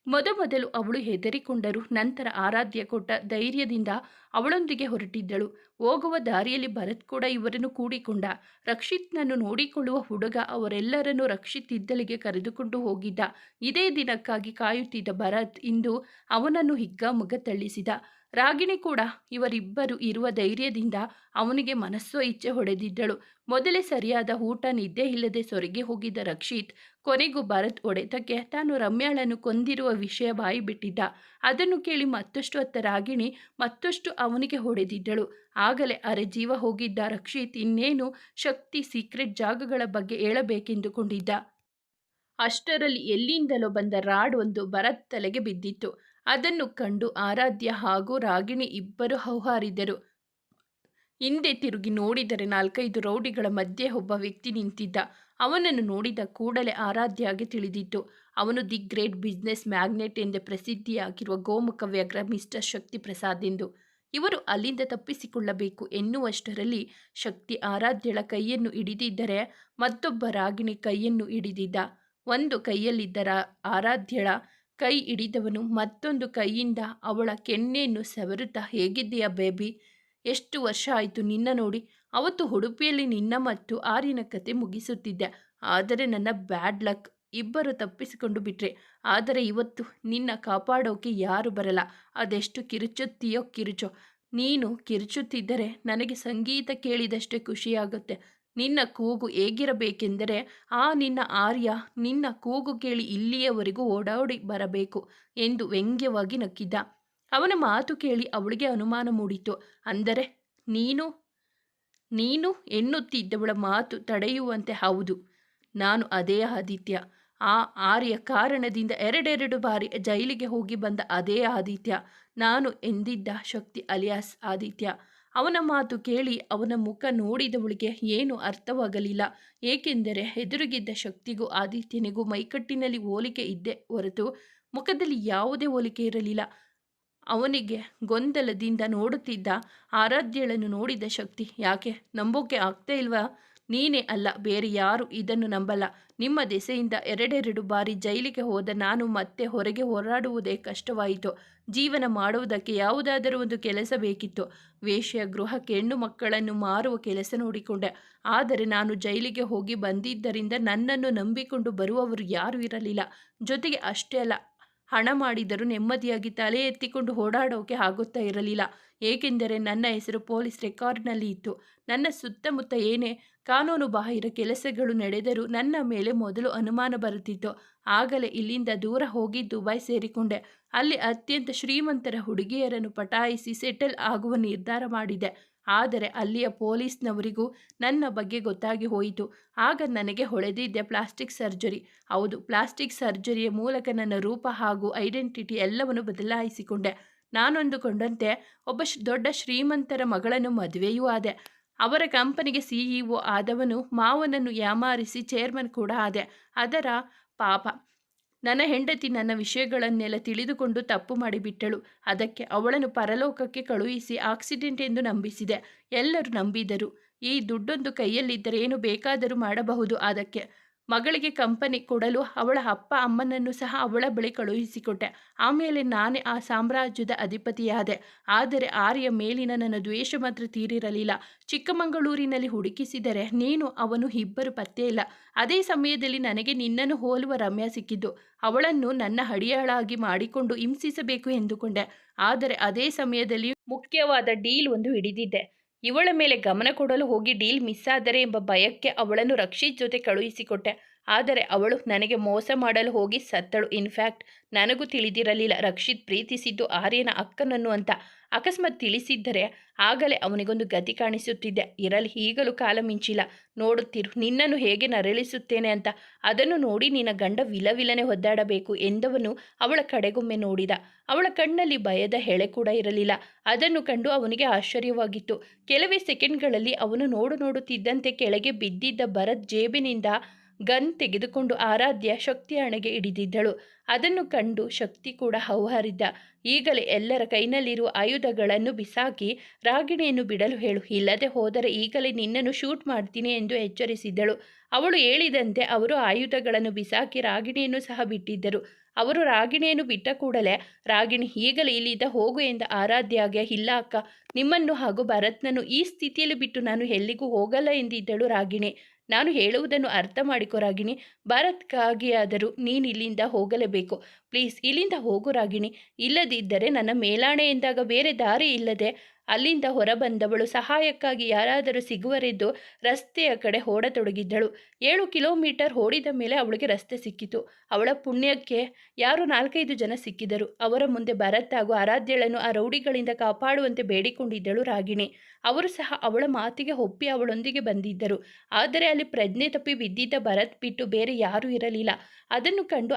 ಮೊದಮೊದಲು ಅವಳು ಹೆದರಿಕೊಂಡರು. ನಂತರ ಆರಾಧ್ಯ ಕೊಟ್ಟ ಧೈರ್ಯದಿಂದ ಅವಳೊಂದಿಗೆ ಹೊರಟಿದ್ದಳು. ಹೋಗುವ ದಾರಿಯಲ್ಲಿ ಭರತ್ ಕೂಡ ಇವರನ್ನು ಕೂಡಿಕೊಂಡ. ರಕ್ಷಿತ್ನನ್ನು ನೋಡಿಕೊಳ್ಳುವ ಹುಡುಗ ಅವರೆಲ್ಲರನ್ನೂ ರಕ್ಷಿತ್ ಇದ್ದಲಿಗೆ ಕರೆದುಕೊಂಡು ಹೋಗಿದ್ದ. ಇದೇ ದಿನಕ್ಕಾಗಿ ಕಾಯುತ್ತಿದ್ದ ಭರತ್ ಇಂದು ಅವನನ್ನು ಹಿಗ್ಗಾಮುಗ್ಗ ಥಳಿಸಿದ. ರಾಗಿಣಿ ಕೂಡ ಇವರಿಬ್ಬರು ಇರುವ ಧೈರ್ಯದಿಂದ ಅವನಿಗೆ ಮನಸ್ಸೋ ಇಚ್ಛೆ ಹೊಡೆದಿದ್ದಳು. ಮೊದಲೇ ಸರಿಯಾದ ಊಟ ನಿದ್ದೆ ಇಲ್ಲದೆ ಸೊರಗಿ ಹೋಗಿದ್ದ ರಕ್ಷಿತ್ ಕೊನೆಗೂ ಭರತ್ ಹೊಡೆತಕ್ಕೆ ತಾನು ರಮ್ಯಾಳನ್ನು ಕೊಂದಿರುವ ವಿಷಯ ಬಾಯಿ ಬಿಟ್ಟಿದ್ದ. ಅದನ್ನು ಕೇಳಿ ಮತ್ತಷ್ಟು ಅತ್ತ ರಾಗಿಣಿ ಮತ್ತಷ್ಟು ಅವನಿಗೆ ಹೊಡೆದಿದ್ದಳು. ಆಗಲೇ ಅರೆ ಜೀವ ಹೋಗಿದ್ದ ರಕ್ಷಿತ್ ಇನ್ನೇನು ಶಕ್ತಿ ಸೀಕ್ರೆಟ್ ಜಾಗಗಳ ಬಗ್ಗೆ ಹೇಳಬೇಕೆಂದುಕೊಂಡಿದ್ದ. ಅಷ್ಟರಲ್ಲಿ ಎಲ್ಲಿಂದಲೋ ಬಂದ ರಾಡ್ ಒಂದು ಭರತ್ ತಲೆಗೆ ಬಿದ್ದಿತ್ತು. ಅದನ್ನು ಕಂಡು ಆರಾಧ್ಯ ಹಾಗೂ ರಾಗಿಣಿ ಇಬ್ಬರು ಹೌಹಾರಿದರು. ಹಿಂದೆ ತಿರುಗಿ ನೋಡಿದರೆ 4-5 ರೌಡಿಗಳ ಮಧ್ಯೆ ಒಬ್ಬ ವ್ಯಕ್ತಿ ನಿಂತಿದ್ದ. ಅವನನ್ನು ನೋಡಿದ ಕೂಡಲೇ ಆರಾಧ್ಯಗೆ ತಿಳಿದಿತ್ತು, ಅವನು ದಿ ಗ್ರೇಟ್ ಬಿಸ್ನೆಸ್ ಮ್ಯಾಗ್ನೆಟ್ ಎಂದೇ ಪ್ರಸಿದ್ಧಿಯಾಗಿರುವ ಗೋಮುಖ ವ್ಯಗ್ರ ಮಿಸ್ಟರ್ ಶಕ್ತಿ ಪ್ರಸಾದ್ ಎಂದು. ಇವರು ಅಲ್ಲಿಂದ ತಪ್ಪಿಸಿಕೊಳ್ಳಬೇಕು ಎನ್ನುವಷ್ಟರಲ್ಲಿ ಶಕ್ತಿ ಆರಾಧ್ಯಳ ಕೈಯನ್ನು ಹಿಡಿದಿದ್ದರೆ ಮತ್ತೊಬ್ಬ ರಾಗಿಣಿ ಕೈಯನ್ನು ಹಿಡಿದಿದ್ದ. ಒಂದು ಕೈಯಲ್ಲಿದ್ದ ಆರಾಧ್ಯಳ ಕೈ ಹಿಡಿದವನು ಮತ್ತೊಂದು ಕೈಯಿಂದ ಅವಳ ಕೆನ್ನೆಯನ್ನು ಸವರುತ್ತಾ, ಹೇಗಿದ್ದೀಯಾ ಬೇಬಿ, ಎಷ್ಟು ವರ್ಷ ಆಯಿತು ನಿನ್ನ ನೋಡಿ. ಅವತ್ತು ಉಡುಪಿಯಲ್ಲಿ ನಿನ್ನ ಮತ್ತು ಆರ್ಯನ ಕತೆ ಮುಗಿಸುತ್ತಿದ್ದೆ. ಆದರೆ ನನ್ನ ಬ್ಯಾಡ್ ಲಕ್, ಇಬ್ಬರು ತಪ್ಪಿಸಿಕೊಂಡು ಬಿಟ್ರೆ. ಆದರೆ ಇವತ್ತು ನಿನ್ನ ಕಾಪಾಡೋಕೆ ಯಾರು ಬರಲ್ಲ. ಅದೆಷ್ಟು ಕಿರುಚುತ್ತೀಯೋ ಕಿರುಚೋ. ನೀನು ಕಿರುಚುತ್ತಿದ್ದರೆ ನನಗೆ ಸಂಗೀತ ಕೇಳಿದಷ್ಟೇ ಖುಷಿಯಾಗುತ್ತೆ. ನಿನ್ನ ಕೂಗು ಹೇಗಿರಬೇಕೆಂದರೆ ನಿನ್ನ ಆರ್ಯ ನಿನ್ನ ಕೂಗು ಕೇಳಿ ಇಲ್ಲಿಯವರೆಗೂ ಓಡಾಡಿ ಬರಬೇಕು ಎಂದು ವ್ಯಂಗ್ಯವಾಗಿ ನಕ್ಕಿದ್ದ. ಅವನ ಮಾತು ಕೇಳಿ ಅವಳಿಗೆ ಅನುಮಾನ ಮೂಡಿತು. ಅಂದರೆ ನೀನು ಎನ್ನುತ್ತಿದ್ದವಳ ಮಾತು ತಡೆಯುವಂತೆ, ಹೌದು, ನಾನು ಅದೇ ಆದಿತ್ಯ. ಆ ಆರ್ಯ ಕಾರಣದಿಂದ 2 ಬಾರಿ ಜೈಲಿಗೆ ಹೋಗಿ ಬಂದ ಅದೇ ಆದಿತ್ಯ. ನಾನು ಎಂದಿದ್ದ ಶಕ್ತಿ ಅಲಿಯಾಸ್ ಆದಿತ್ಯ. ಅವನ ಮಾತು ಕೇಳಿ ಅವನ ಮುಖ ನೋಡಿದವಳಿಗೆ ಏನೂ ಅರ್ಥವಾಗಲಿಲ್ಲ. ಏಕೆಂದರೆ ಎದುರಿಗಿದ್ದ ಶಕ್ತಿಗೂ ಆದಿತ್ಯನಿಗೂ ಮೈಕಟ್ಟಿನಲ್ಲಿ ಹೋಲಿಕೆ ಇದ್ದೇ ಹೊರತು ಮುಖದಲ್ಲಿ ಯಾವುದೇ ಹೋಲಿಕೆ ಇರಲಿಲ್ಲ. ಅವನಿಗೆ ಗೊಂದಲದಿಂದ ನೋಡುತ್ತಿದ್ದ ಆರಾಧ್ಯಳನ್ನು ನೋಡಿದ ಶಕ್ತಿ, ಯಾಕೆ ನಂಬೋಕೆ ಆಗ್ತಾ ಇಲ್ವಾ? ನೀನೇ ಅಲ್ಲ ಬೇರೆ ಯಾರು ಇದನ್ನು ನಂಬಲ್ಲ. ನಿಮ್ಮ ದೆಸೆಯಿಂದ 2 ಬಾರಿ ಜೈಲಿಗೆ ಹೋದ ನಾನು ಮತ್ತೆ ಹೊರಗೆ ಹೋರಾಡುವುದೇ ಕಷ್ಟವಾಯಿತು. ಜೀವನ ಮಾಡುವುದಕ್ಕೆ ಯಾವುದಾದರೂ ಒಂದು ಕೆಲಸ ಬೇಕಿತ್ತು. ವೇಶ್ಯ ಗೃಹಕ್ಕೆ ಹೆಣ್ಣು ಮಕ್ಕಳನ್ನು ಮಾರುವ ಕೆಲಸ ನೋಡಿಕೊಂಡೆ. ಆದರೆ ನಾನು ಜೈಲಿಗೆ ಹೋಗಿ ಬಂದಿದ್ದರಿಂದ ನನ್ನನ್ನು ನಂಬಿಕೊಂಡು ಬರುವವರು ಯಾರೂ ಇರಲಿಲ್ಲ. ಜೊತೆಗೆ ಅಷ್ಟೇ ಅಲ್ಲ, ಹಣ ಮಾಡಿದರೂ ನೆಮ್ಮದಿಯಾಗಿ ತಲೆ ಎತ್ತಿಕೊಂಡು ಓಡಾಡೋಕೆ ಆಗುತ್ತಾ ಇರಲಿಲ್ಲ. ಏಕೆಂದರೆ ನನ್ನ ಹೆಸರು ಪೊಲೀಸ್ ರೆಕಾರ್ಡ್ನಲ್ಲಿ ಇತ್ತು. ನನ್ನ ಸುತ್ತಮುತ್ತ ಏನೇ ಕಾನೂನು ಬಾಹಿರ ಕೆಲಸಗಳು ನಡೆದರೂ ನನ್ನ ಮೇಲೆ ಮೊದಲು ಅನುಮಾನ ಬರುತ್ತಿತ್ತು. ಆಗಲೇ ಇಲ್ಲಿಂದ ದೂರ ಹೋಗಿ ದುಬೈ ಸೇರಿಕೊಂಡೆ. ಅಲ್ಲಿ ಅತ್ಯಂತ ಶ್ರೀಮಂತರ ಹುಡುಗಿಯರನ್ನು ಪಟಾಯಿಸಿ ಸೆಟಲ್ ಆಗುವ ನಿರ್ಧಾರ ಮಾಡಿದೆ. ಆದರೆ ಅಲ್ಲಿಯ ಪೊಲೀಸ್ನವರಿಗೂ ನನ್ನ ಬಗ್ಗೆ ಗೊತ್ತಾಗಿ ಹೋಯಿತು. ಆಗ ನನಗೆ ಹೊಳೆದಿದ್ದೆ ಪ್ಲಾಸ್ಟಿಕ್ ಸರ್ಜರಿ. ಹೌದು, ಪ್ಲಾಸ್ಟಿಕ್ ಸರ್ಜರಿಯ ಮೂಲಕ ನನ್ನ ರೂಪ ಹಾಗೂ ಐಡೆಂಟಿಟಿ ಎಲ್ಲವನ್ನು ಬದಲಾಯಿಸಿಕೊಂಡೆ. ನಾನೊಂದುಕೊಂಡಂತೆ ಒಬ್ಬ ದೊಡ್ಡ ಶ್ರೀಮಂತರ ಮಗಳನ್ನು ಮದುವೆಯೂ ಆದೆ. ಅವರ ಕಂಪನಿಗೆ CEO ಆದವನು ಮಾವನನ್ನು ಯಾಮಾರಿಸಿ ಚೇರ್ಮನ್ ಕೂಡ ಆದೆ. ಅದರ ಪಾಪ ನನ್ನ ಹೆಂಡತಿ ನನ್ನ ವಿಷಯಗಳನ್ನೆಲ್ಲ ತಿಳಿದುಕೊಂಡು ತಪ್ಪು ಮಾಡಿಬಿಟ್ಟಳು. ಅದಕ್ಕೆ ಅವಳನ್ನು ಪರಲೋಕಕ್ಕೆ ಕಳುಹಿಸಿ ಆಕ್ಸಿಡೆಂಟ್ ಎಂದು ನಂಬಿಸಿದೆ. ಎಲ್ಲರೂ ನಂಬಿದರು. ಈ ದುಡ್ಡೊಂದು ಕೈಯಲ್ಲಿದ್ದರೆ ಏನು ಬೇಕಾದರೂ ಮಾಡಬಹುದು. ಅದಕ್ಕೆ ಮಗಳಿಗೆ ಕಂಪನಿ ಕೊಡಲು ಅವಳ ಅಪ್ಪ ಅಮ್ಮನನ್ನು ಸಹ ಅವಳ ಬಳಿ ಕಳುಹಿಸಿಕೊಟ್ಟೆ. ಆಮೇಲೆ ನಾನೇ ಆ ಸಾಮ್ರಾಜ್ಯದ ಅಧಿಪತಿಯಾದೆ. ಆದರೆ ಆರ್ಯ ಮೇಲಿನ ನನ್ನ ದ್ವೇಷ ಮಾತ್ರ ತೀರಿರಲಿಲ್ಲ. ಚಿಕ್ಕಮಗಳೂರಿನಲ್ಲಿ ಹುಡುಕಿಸಿದರೆ ನೀನು ಅವನು ಇಬ್ಬರು ಪತ್ತೆ ಇಲ್ಲ. ಅದೇ ಸಮಯದಲ್ಲಿ ನನಗೆ ನಿನ್ನನ್ನು ಹೋಲುವ ರಮ್ಯಾ ಸಿಕ್ಕಿದ್ದು. ಅವಳನ್ನು ನನ್ನ ಹಡಿಯಾಳಾಗಿ ಮಾಡಿಕೊಂಡು ಹಿಂಸಿಸಬೇಕು ಎಂದುಕೊಂಡೆ. ಆದರೆ ಅದೇ ಸಮಯದಲ್ಲಿ ಮುಖ್ಯವಾದ ಡೀಲ್ ಒಂದು ಹಿಡಿದಿದ್ದೆ. ಇವಳ ಮೇಲೆ ಗಮನ ಕೊಡಲು ಹೋಗಿ ಡೀಲ್ ಮಿಸ್ ಆದರೆ ಎಂಬ ಭಯಕ್ಕೆ ಅವಳನ್ನು ರಕ್ಷಿತ್ ಜೊತೆ ಕಳುಹಿಸಿಕೊಟ್ಟೆ. ಆದರೆ ಅವಳು ನನಗೆ ಮೋಸ ಮಾಡಲು ಹೋಗಿ ಸತ್ತಳು. ಇನ್ಫ್ಯಾಕ್ಟ್ ನನಗೂ ತಿಳಿದಿರಲಿಲ್ಲ ರಕ್ಷಿತ್ ಪ್ರೀತಿಸಿದ್ದು ಆರ್ಯನ ಅಕ್ಕನನ್ನು ಅಂತ. ಅಕಸ್ಮಾತ್ ತಿಳಿಸಿದ್ದರೆ ಆಗಲೇ ಅವನಿಗೊಂದು ಗತಿ ಕಾಣಿಸುತ್ತಿದ್ದೆ. ಇರಲಿ, ಈಗಲೂ ಕಾಲ ಮಿಂಚಿಲ್ಲ. ನೋಡುತ್ತಿರು ನಿನ್ನನ್ನು ಹೇಗೆ ನರಳಿಸುತ್ತೇನೆ ಅಂತ. ಅದನ್ನು ನೋಡಿ ನಿನ್ನ ಗಂಡ ವಿಲವಿಲನೆ ಒದ್ದಾಡಬೇಕು ಎಂದವನು ಅವಳ ಕಡೆಗೊಮ್ಮೆ ನೋಡಿದ. ಅವಳ ಕಣ್ಣಲ್ಲಿ ಭಯದ ಎಳೆ ಕೂಡ ಇರಲಿಲ್ಲ. ಅದನ್ನು ಕಂಡು ಅವನಿಗೆ ಆಶ್ಚರ್ಯವಾಗಿತ್ತು. ಕೆಲವೇ ಸೆಕೆಂಡ್ಗಳಲ್ಲಿ ಅವನು ನೋಡುತ್ತಿದ್ದಂತೆ ಕೆಳಗೆ ಬಿದ್ದಿದ್ದ ಭರತ್ ಜೇಬಿನಿಂದ ಗನ್ ತೆಗೆದುಕೊಂಡು ಆರಾಧ್ಯ ಶಕ್ತಿ ಹಣೆಗೆ ಹಿಡಿದಿದ್ದಳು. ಅದನ್ನು ಕಂಡು ಶಕ್ತಿ ಕೂಡ ಹೌಹಾರಿದ್ದ. ಈಗಲೇ ಎಲ್ಲರ ಕೈನಲ್ಲಿರುವ ಆಯುಧಗಳನ್ನು ಬಿಸಾಕಿ ರಾಗಿಣಿಯನ್ನು ಬಿಡಲು ಹೇಳು, ಇಲ್ಲದೆ ಹೋದರೆ ಈಗಲೇ ನಿನ್ನನ್ನು ಶೂಟ್ ಮಾಡ್ತೀನಿ ಎಂದು ಎಚ್ಚರಿಸಿದ್ದಳು. ಅವಳು ಹೇಳಿದಂತೆ ಅವರು ಆಯುಧಗಳನ್ನು ಬಿಸಾಕಿ ರಾಗಿಣಿಯನ್ನು ಸಹ ಬಿಟ್ಟಿದ್ದರು. ಅವರು ರಾಗಿಣಿಯನ್ನು ಬಿಟ್ಟ ಕೂಡಲೇ ರಾಗಿಣಿ ಈಗಲೇ ಇಲ್ಲಿಂದ ಹೋಗು ಎಂದ ಆರಾಧ್ಯಗೆ. ಇಲ್ಲ ಅಕ್ಕ, ನಿಮ್ಮನ್ನು ಹಾಗೂ ಭರತ್ನನ್ನು ಈ ಸ್ಥಿತಿಯಲ್ಲಿ ಬಿಟ್ಟು ನಾನು ಎಲ್ಲಿಗೂ ಹೋಗಲ್ಲ ಎಂದಿದ್ದಳು ರಾಗಿಣಿ. ನಾನು ಹೇಳುವುದನ್ನು ಅರ್ಥ ಮಾಡಿಕೊ ರಾಗಿಣಿ. ಭರತ್ಗಾಗಿಯಾದರೂ ನೀನು ಇಲ್ಲಿಂದ ಹೋಗಲೇಬೇಕು. ಪ್ಲೀಸ್ ಇಲ್ಲಿಂದ ಹೋಗು ರಾಗಿಣಿ. ಇಲ್ಲದಿದ್ದರೆ ನನ್ನ ಮೇಲಾಣೆ ಎಂದಾಗ ಬೇರೆ ದಾರಿ ಇಲ್ಲದೆ ಅಲ್ಲಿಂದ ಹೊರಬಂದವಳು ಸಹಾಯಕ್ಕಾಗಿ ಯಾರಾದರೂ ಸಿಗುವರೆಂದು ರಸ್ತೆಯ ಕಡೆ ಓಡತೊಡಗಿದ್ದಳು. 7 ಕಿಲೋಮೀಟರ್ ಓಡಿದ ಮೇಲೆ ಅವಳಿಗೆ ರಸ್ತೆ ಸಿಕ್ಕಿತು. ಅವಳ ಪುಣ್ಯಕ್ಕೆ ಯಾರೋ 4-5 ಜನ ಸಿಕ್ಕಿದರು. ಅವರ ಮುಂದೆ ಭರತ್ ಹಾಗೂ ಆರಾಧ್ಯಳನ್ನು ಆ ರೌಡಿಗಳಿಂದ ಕಾಪಾಡುವಂತೆ ಬೇಡಿಕೊಂಡಿದ್ದಳು ರಾಗಿಣಿ. ಅವರು ಸಹ ಅವಳ ಮಾತಿಗೆ ಒಪ್ಪಿ ಅವಳೊಂದಿಗೆ ಬಂದಿದ್ದರು. ಆದರೆ ಅಲ್ಲಿ ಪ್ರಜ್ಞೆ ತಪ್ಪಿ ಬಿದ್ದಿದ್ದ ಭರತ್ ಬಿಟ್ಟು ಬೇರೆ ಯಾರೂ ಇರಲಿಲ್ಲ. ಅದನ್ನು ಕಂಡು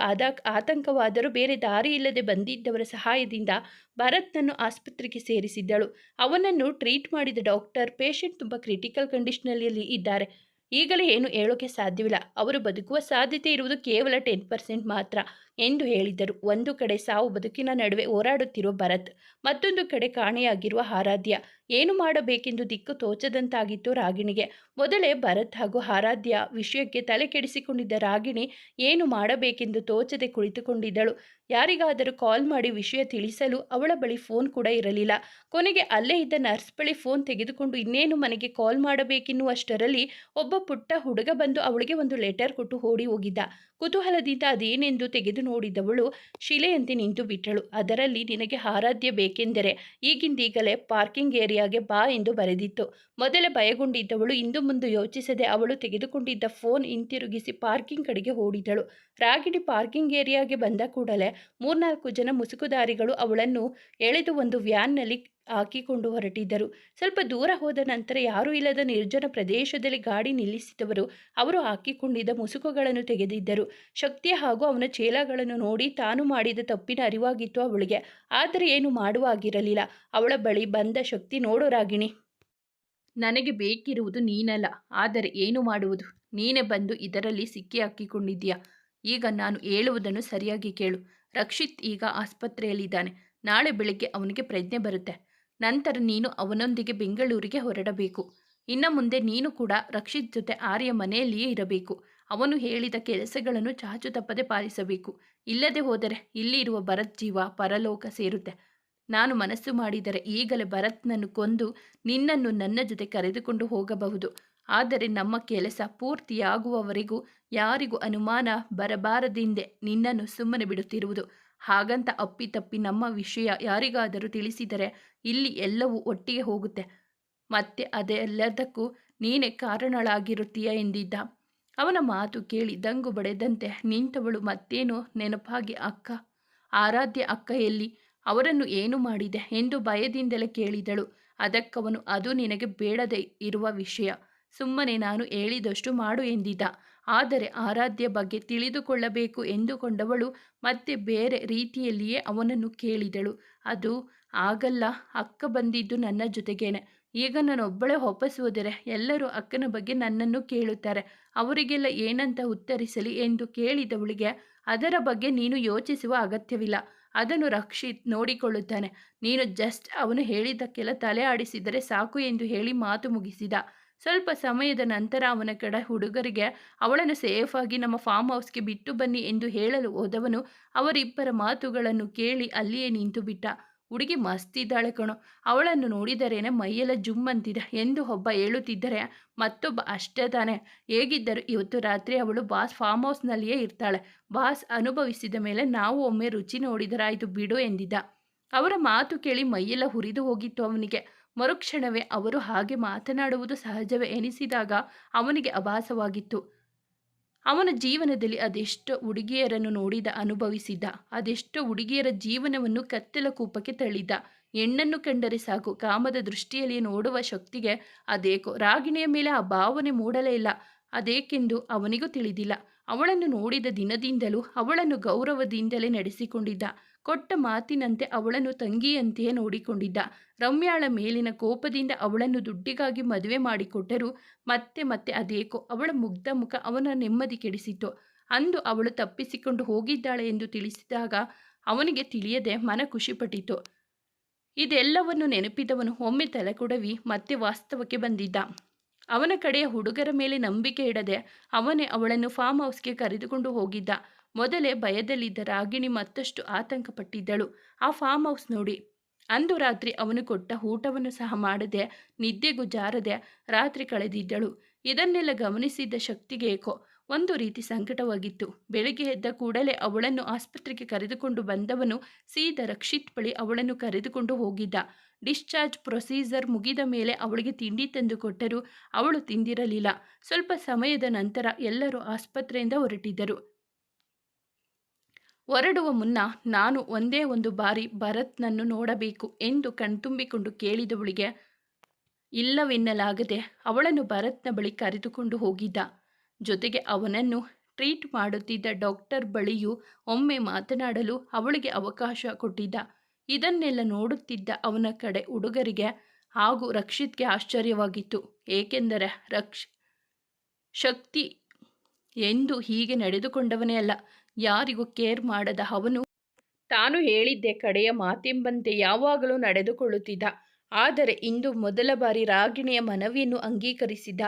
ಆತಂಕವಾದರೂ ಬೇರೆ ದಾರಿ ಇಲ್ಲದೆ ಬಂದಿದ್ದವರ ಸಹಾಯದಿಂದ ಭರತ್ನನ್ನು ಆಸ್ಪತ್ರೆಗೆ ಸೇರಿಸಿದ್ದಳು. ಅವನನ್ನು ಟ್ರೀಟ್ ಮಾಡಿದ ಡಾಕ್ಟರ್ ಪೇಷಂಟ್ ತುಂಬ ಕ್ರಿಟಿಕಲ್ ಕಂಡೀಷನಲ್ಲಿ ಇದ್ದಾರೆ, ಈಗಲೇ ಏನು ಹೇಳೋಕೆ ಸಾಧ್ಯವಿಲ್ಲ, ಅವರು ಬದುಕುವ ಸಾಧ್ಯತೆ ಇರುವುದು ಕೇವಲ 10% ಮಾತ್ರ ಎಂದು ಹೇಳಿದರು. ಒಂದು ಕಡೆ ಸಾವು ಬದುಕಿನ ನಡುವೆ ಹೋರಾಡುತ್ತಿರುವ ಭರತ್, ಮತ್ತೊಂದು ಕಡೆ ಕಾಣೆಯಾಗಿರುವ ಆರಾಧ್ಯ. ಏನು ಮಾಡಬೇಕೆಂದು ದಿಕ್ಕು ತೋಚದಂತಾಗಿತ್ತು ರಾಗಿಣಿಗೆ. ಮೊದಲೇ ಭರತ್ ಹಾಗೂ ಆರಾಧ್ಯ ವಿಷಯಕ್ಕೆ ತಲೆ ಕೆಡಿಸಿಕೊಂಡಿದ್ದ ರಾಗಿಣಿ ಏನು ಮಾಡಬೇಕೆಂದು ತೋಚದೆ ಕುಳಿತುಕೊಂಡಿದ್ದಳು. ಯಾರಿಗಾದರೂ ಕಾಲ್ ಮಾಡಿ ವಿಷಯ ತಿಳಿಸಲು ಅವಳ ಬಳಿ ಫೋನ್ ಕೂಡ ಇರಲಿಲ್ಲ. ಕೊನೆಗೆ ಅಲ್ಲೇ ಇದ್ದ ನರ್ಸ್ ಬಳಿ ಫೋನ್ ತೆಗೆದುಕೊಂಡು ಇನ್ನೇನು ಮನೆಗೆ ಕಾಲ್ ಮಾಡಬೇಕೆನ್ನುವಷ್ಟರಲ್ಲಿ ಒಬ್ಬ ಪುಟ್ಟ ಹುಡುಗ ಬಂದು ಅವಳಿಗೆ ಒಂದು ಲೆಟರ್ ಕೊಟ್ಟು ಓಡಿ ಹೋಗಿದ್ದ. ಕುತೂಹಲದಿಂದ ಅದೇನೆಂದು ತೆಗೆದು ನೋಡಿದವಳು ಶಿಲೆಯಂತೆ ನಿಂತು ಬಿಟ್ಟಳು. ಅದರಲ್ಲಿ ನಿನಗೆ ಆರಾಧ್ಯ ಬೇಕೆಂದರೆ ಈಗಿಂದೀಗಲೇ ಪಾರ್ಕಿಂಗ್ ಏರಿಯಾಗೆ ಬಾ ಎಂದು ಬರೆದಿತ್ತು. ಮೊದಲೇ ಭಯಗೊಂಡಿದ್ದವಳು ಇಂದು ಮುಂದೆ ಯೋಚಿಸದೆ ಅವಳು ತೆಗೆದುಕೊಂಡಿದ್ದ ಫೋನ್ ಹಿಂತಿರುಗಿಸಿ ಪಾರ್ಕಿಂಗ್ ಕಡೆಗೆ ಓಡಿದಳು. ರಾಗಿಣಿ ಪಾರ್ಕಿಂಗ್ ಏರಿಯಾಗೆ ಬಂದ ಕೂಡಲೇ 3-4 ಜನ ಮುಸುಕುದಾರಿಗಳು ಅವಳನ್ನು ಎಳೆದು ಒಂದು ವ್ಯಾನ್ನಲ್ಲಿ ಹಾಕಿಕೊಂಡು ಹೊರಟಿದ್ದರು. ಸ್ವಲ್ಪ ದೂರ ಹೋದ ನಂತರ ಯಾರೂ ಇಲ್ಲದ ನಿರ್ಜನ ಪ್ರದೇಶದಲ್ಲಿ ಗಾಡಿ ನಿಲ್ಲಿಸಿದವರು ಅವರು ಹಾಕಿಕೊಂಡಿದ್ದ ಮುಸುಕುಗಳನ್ನು ತೆಗೆದಿದ್ದರು. ಶಕ್ತಿ ಹಾಗೂ ಅವನ ಚೇಲಗಳನ್ನು ನೋಡಿ ತಾನು ಮಾಡಿದ ತಪ್ಪಿನ ಅರಿವಾಗಿತ್ತು ಅವಳಿಗೆ. ಆದರೆ ಏನು ಮಾಡುವಾಗಿರಲಿಲ್ಲ. ಅವಳ ಬಳಿ ಬಂದ ಶಕ್ತಿ, ನೋಡು ರಾಗಿಣಿ, ನನಗೆ ಬೇಕಿರುವುದು ನೀನಲ್ಲ, ಆದರೆ ಏನು ಮಾಡುವುದು, ನೀನೇ ಬಂದು ಇದರಲ್ಲಿ ಸಿಕ್ಕಿ ಹಾಕಿಕೊಂಡಿದ್ದೀಯಾ. ಈಗ ನಾನು ಹೇಳುವುದನ್ನು ಸರಿಯಾಗಿ ಕೇಳು. ರಕ್ಷಿತ್ ಈಗ ಆಸ್ಪತ್ರೆಯಲ್ಲಿದ್ದಾನೆ. ನಾಳೆ ಬೆಳಗ್ಗೆ ಅವನಿಗೆ ಪ್ರಜ್ಞೆ ಬರುತ್ತೆ. ನಂತರ ನೀನು ಅವನೊಂದಿಗೆ ಬೆಂಗಳೂರಿಗೆ ಹೊರಡಬೇಕು. ಇನ್ನು ಮುಂದೆ ನೀನು ಕೂಡ ರಕ್ಷಿತ್ ಜೊತೆ ಆರ್ಯ ಮನೆಯಲ್ಲಿಯೇ ಇರಬೇಕು. ಅವನು ಹೇಳಿದ ಕೆಲಸಗಳನ್ನು ಚಾಚು ತಪ್ಪದೆ ಪಾಲಿಸಬೇಕು. ಇಲ್ಲದೆ ಹೋದರೆ ಇಲ್ಲಿ ಇರುವ ಭರತ್ ಜೀವ ಪರಲೋಕ ಸೇರುತ್ತೆ. ನಾನು ಮನಸ್ಸು ಮಾಡಿದರೆ ಈಗಲೇ ಭರತ್ನನ್ನು ಕೊಂದು ನಿನ್ನನ್ನು ನನ್ನ ಜೊತೆ ಕರೆದುಕೊಂಡು ಹೋಗಬಹುದು. ಆದರೆ ನಮ್ಮ ಕೆಲಸ ಪೂರ್ತಿಯಾಗುವವರೆಗೂ ಯಾರಿಗೂ ಅನುಮಾನ ಬರಬಾರದೆಂದೇ ನಿನ್ನನ್ನು ಸುಮ್ಮನೆ ಬಿಡುತ್ತಿರುವುದು. ಹಾಗಂತ ಅಪ್ಪಿತಪ್ಪಿ ನಮ್ಮ ವಿಷಯ ಯಾರಿಗಾದರೂ ತಿಳಿಸಿದರೆ ಇಲ್ಲಿ ಎಲ್ಲವೂ ಒಟ್ಟಿಗೆ ಹೋಗುತ್ತೆ. ಮತ್ತೆ ಅದೆಲ್ಲದಕ್ಕೂ ನೀನೇ ಕಾರಣಳಾಗಿರುತ್ತೀಯ ಎಂದಿದ್ದ. ಅವನ ಮಾತು ಕೇಳಿ ದಂಗು ಬಡೆದಂತೆ ನಿಂತವಳು ಮತ್ತೇನೋ ನೆನಪಾಗಿ, ಅಕ್ಕ, ಆರಾಧ್ಯ ಅಕ್ಕ ಎಲ್ಲಿ? ಅವರನ್ನು ಏನು ಮಾಡಿದೆ ಎಂದು ಭಯದಿಂದಲೇ ಕೇಳಿದಳು. ಅದಕ್ಕವನು, ಅದು ನಿನಗೆ ಬೇಡದೇ ಇರುವ ವಿಷಯ. ಸುಮ್ಮನೆ ನಾನು ಹೇಳಿದಷ್ಟು ಮಾಡು ಎಂದಿದ್ದ. ಆದರೆ ಆರಾಧ್ಯ ಬಗ್ಗೆ ತಿಳಿದುಕೊಳ್ಳಬೇಕು ಎಂದುಕೊಂಡವಳು ಮತ್ತೆ ಬೇರೆ ರೀತಿಯಲ್ಲಿಯೇ ಅವನನ್ನು ಕೇಳಿದಳು. ಅದು ಆಗಲ್ಲ ಅಕ್ಕ, ಬಂದಿದ್ದು ನನ್ನ ಜೊತೆಗೇನೆ. ಈಗ ನಾನೊಬ್ಬಳೇ ವಾಪಸ್ ಹೋದರೆ ಎಲ್ಲರೂ ಅಕ್ಕನ ಬಗ್ಗೆ ನನ್ನನ್ನು ಕೇಳುತ್ತಾರೆ. ಅವರಿಗೆಲ್ಲ ಏನಂತ ಉತ್ತರಿಸಲಿ ಎಂದು ಕೇಳಿದವಳಿಗೆ, ಅದರ ಬಗ್ಗೆ ನೀನು ಯೋಚಿಸುವ ಅಗತ್ಯವಿಲ್ಲ. ಅದನ್ನು ರಕ್ಷಿತ್ ನೋಡಿಕೊಳ್ಳುತ್ತಾನೆ. ನೀನು ಜಸ್ಟ್ ಅವನು ಹೇಳಿದ್ದಕ್ಕೆಲ್ಲ ತಲೆ ಆಡಿಸಿದರೆ ಸಾಕು ಎಂದು ಹೇಳಿ ಮಾತು ಮುಗಿಸಿದ. ಸ್ವಲ್ಪ ಸಮಯದ ನಂತರ ಅವನ ಕಡೆ ಹುಡುಗರಿಗೆ ಅವಳನ್ನು ಸೇಫಾಗಿ ನಮ್ಮ ಫಾರ್ಮ್ ಹೌಸ್ಗೆ ಬಿಟ್ಟು ಬನ್ನಿ ಎಂದು ಹೇಳಲು ಹೋದವನು ಅವರಿಬ್ಬರ ಮಾತುಗಳನ್ನು ಕೇಳಿ ಅಲ್ಲಿಯೇ ನಿಂತು ಬಿಟ್ಟ. ಹುಡುಗಿ ಮಸ್ತಿದ್ದಾಳೆ ಕಣೋ, ಅವಳನ್ನು ನೋಡಿದರೇನೆ ಮೈಯೆಲ್ಲ ಜುಮ್ ಅಂತಿದೆ ಎಂದು ಒಬ್ಬ ಹೇಳುತ್ತಿದ್ದರೆ ಮತ್ತೊಬ್ಬ ಅಷ್ಟೇ ತಾನೆ, ಹೇಗಿದ್ದರು ಇವತ್ತು ರಾತ್ರಿ ಅವಳು ಬಾಸ್ ಫಾರ್ಮ್ ಹೌಸ್ನಲ್ಲಿಯೇ ಇರ್ತಾಳೆ, ಬಾಸ್ ಅನುಭವಿಸಿದ ಮೇಲೆ ನಾವು ಒಮ್ಮೆ ರುಚಿ ನೋಡಿದರಾಯಿತು ಬಿಡು ಎಂದಿದ್ದ. ಅವರ ಮಾತು ಕೇಳಿ ಮೈಯೆಲ್ಲ ಹುರಿದು ಹೋಗಿತ್ತು ಅವನಿಗೆ. ಮರುಕ್ಷಣವೇ ಅವರು ಹಾಗೆ ಮಾತನಾಡುವುದು ಸಹಜವೇ ಎನಿಸಿದಾಗ ಅವನಿಗೆ ಅಭಾಸವಾಗಿತ್ತು. ಅವನ ಜೀವನದಲ್ಲಿ ಅದೆಷ್ಟೋ ಹುಡುಗಿಯರನ್ನು ನೋಡಿದ, ಅನುಭವಿಸಿದ್ದ, ಅದೆಷ್ಟೋ ಹುಡುಗಿಯರ ಜೀವನವನ್ನು ಕತ್ತಲ ಕೂಪಕ್ಕೆ ತಳ್ಳಿದ್ದ. ಹೆಣ್ಣನ್ನು ಕಂಡರೆ ಸಾಕು ಕಾಮದ ದೃಷ್ಟಿಯಲ್ಲಿ ನೋಡುವ ಶಕ್ತಿಗೆ ಅದೇಕೋ ರಾಗಿಣಿಯ ಮೇಲೆ ಆ ಭಾವನೆ ಮೂಡಲೇ ಇಲ್ಲ. ಅದೇಕೆಂದು ಅವನಿಗೂ ತಿಳಿದಿಲ್ಲ. ಅವಳನ್ನು ನೋಡಿದ ದಿನದಿಂದಲೂ ಅವಳನ್ನು ಗೌರವದಿಂದಲೇ ನಡೆಸಿಕೊಂಡಿದ್ದ. ಕೊಟ್ಟ ಮಾತಿನಂತೆ ಅವಳನ್ನು ತಂಗಿಯಂತೆಯೇ ನೋಡಿಕೊಂಡಿದ್ದ. ರಮ್ಯಾಳ ಮೇಲಿನ ಕೋಪದಿಂದ ಅವಳನ್ನು ದುಡ್ಡಿಗಾಗಿ ಮದುವೆ ಮಾಡಿಕೊಟ್ಟರೂ ಮತ್ತೆ ಮತ್ತೆ ಅದೇಕೋ ಅವಳ ಮುಗ್ಧ ಮುಖ ಅವನ ನೆಮ್ಮದಿ ಕೆಡಿಸಿತು. ಅಂದು ಅವಳು ತಪ್ಪಿಸಿಕೊಂಡು ಹೋಗಿದ್ದಾಳೆ ಎಂದು ತಿಳಿಸಿದಾಗ ಅವನಿಗೆ ತಿಳಿಯದೆ ಮನ ಖುಷಿಪಟ್ಟಿತು. ಇದೆಲ್ಲವನ್ನು ನೆನಪಿದವನು ಒಮ್ಮೆ ತಲೆಕೊಡವಿ ಮತ್ತೆ ವಾಸ್ತವಕ್ಕೆ ಬಂದಿದ್ದ. ಅವನ ಕಡೆಯ ಹುಡುಗರ ಮೇಲೆ ನಂಬಿಕೆ ಇಡದೆ ಅವನೇ ಅವಳನ್ನು ಫಾರ್ಮ್ ಹೌಸ್ಗೆ ಕರೆದುಕೊಂಡು ಹೋಗಿದ್ದ. ಮೊದಲೇ ಭಯದಲ್ಲಿದ್ದ ರಾಗಿಣಿ ಮತ್ತಷ್ಟು ಆತಂಕಪಟ್ಟಿದ್ದಳು. ಆ ಫಾರ್ಮ್ ಹೌಸ್ ನೋಡಿ, ಅಂದು ರಾತ್ರಿ ಅವನು ಕೊಟ್ಟ ಊಟವನ್ನು ಸಹ ಮಾಡದೆ ನಿದ್ದೆಗೂ ಜಾರದೆ ರಾತ್ರಿ ಕಳೆದಿದ್ದಳು. ಇದನ್ನೆಲ್ಲ ಗಮನಿಸಿದ್ದ ಶಕ್ತಿಗೆ ಏಕೋ ಒಂದು ರೀತಿ ಸಂಕಟವಾಗಿತ್ತು. ಬೆಳಿಗ್ಗೆ ಎದ್ದ ಕೂಡಲೇ ಅವಳನ್ನು ಆಸ್ಪತ್ರೆಗೆ ಕರೆದುಕೊಂಡು ಬಂದವನು ಸೀದಾ ರಕ್ಷಿತ್ ಬಳಿ ಅವಳನ್ನು ಕರೆದುಕೊಂಡು ಹೋಗಿದ್ದ. ಡಿಸ್ಚಾರ್ಜ್ ಪ್ರೊಸೀಜರ್ ಮುಗಿದ ಮೇಲೆ ಅವಳಿಗೆ ತಿಂಡಿ ತಂದು ಕೊಟ್ಟರೂ ಅವಳು ತಿಂದಿರಲಿಲ್ಲ. ಸ್ವಲ್ಪ ಸಮಯದ ನಂತರ ಎಲ್ಲರೂ ಆಸ್ಪತ್ರೆಯಿಂದ ಹೊರಟಿದ್ದರು. ಹೊರಡುವ ಮುನ್ನ ನಾನು ಒಂದೇ ಒಂದು ಬಾರಿ ಭರತ್ನನ್ನು ನೋಡಬೇಕು ಎಂದು ಕಣ್ತುಂಬಿಕೊಂಡು ಕೇಳಿದವಳಿಗೆ ಇಲ್ಲವೆನ್ನಲಾಗದೆ ಅವಳನ್ನು ಭರತ್ನ ಬಳಿ ಕರೆದುಕೊಂಡು ಹೋಗಿದ್ದ. ಜೊತೆಗೆ ಅವನನ್ನು ಟ್ರೀಟ್ ಮಾಡುತ್ತಿದ್ದ ಡಾಕ್ಟರ್ ಬಳಿಯೂ ಒಮ್ಮೆ ಮಾತನಾಡಲು ಅವಳಿಗೆ ಅವಕಾಶ ಕೊಟ್ಟಿದ್ದ. ಇದನ್ನೆಲ್ಲ ನೋಡುತ್ತಿದ್ದ ಅವನ ಕಡೆ ಹುಡುಗರಿಗೆ ಹಾಗೂ ರಕ್ಷಿತ್ಗೆ ಆಶ್ಚರ್ಯವಾಗಿತ್ತು. ಏಕೆಂದರೆ ಶಕ್ತಿ ಎಂದು ಹೀಗೆ ನಡೆದುಕೊಂಡವನೇ ಅಲ್ಲ. ಯಾರಿಗೂ ಕೇರ್ ಮಾಡದ ಅವನು ತಾನು ಹೇಳಿದ್ದೇ ಕಡೆಯ ಮಾತೆಂಬಂತೆ ಯಾವಾಗಲೂ ನಡೆದುಕೊಳ್ಳುತ್ತಿದ್ದ. ಆದರೆ ಇಂದು ಮೊದಲ ಬಾರಿ ರಾಗಿಣಿಯ ಮನವಿಯನ್ನು ಅಂಗೀಕರಿಸಿದ್ದ.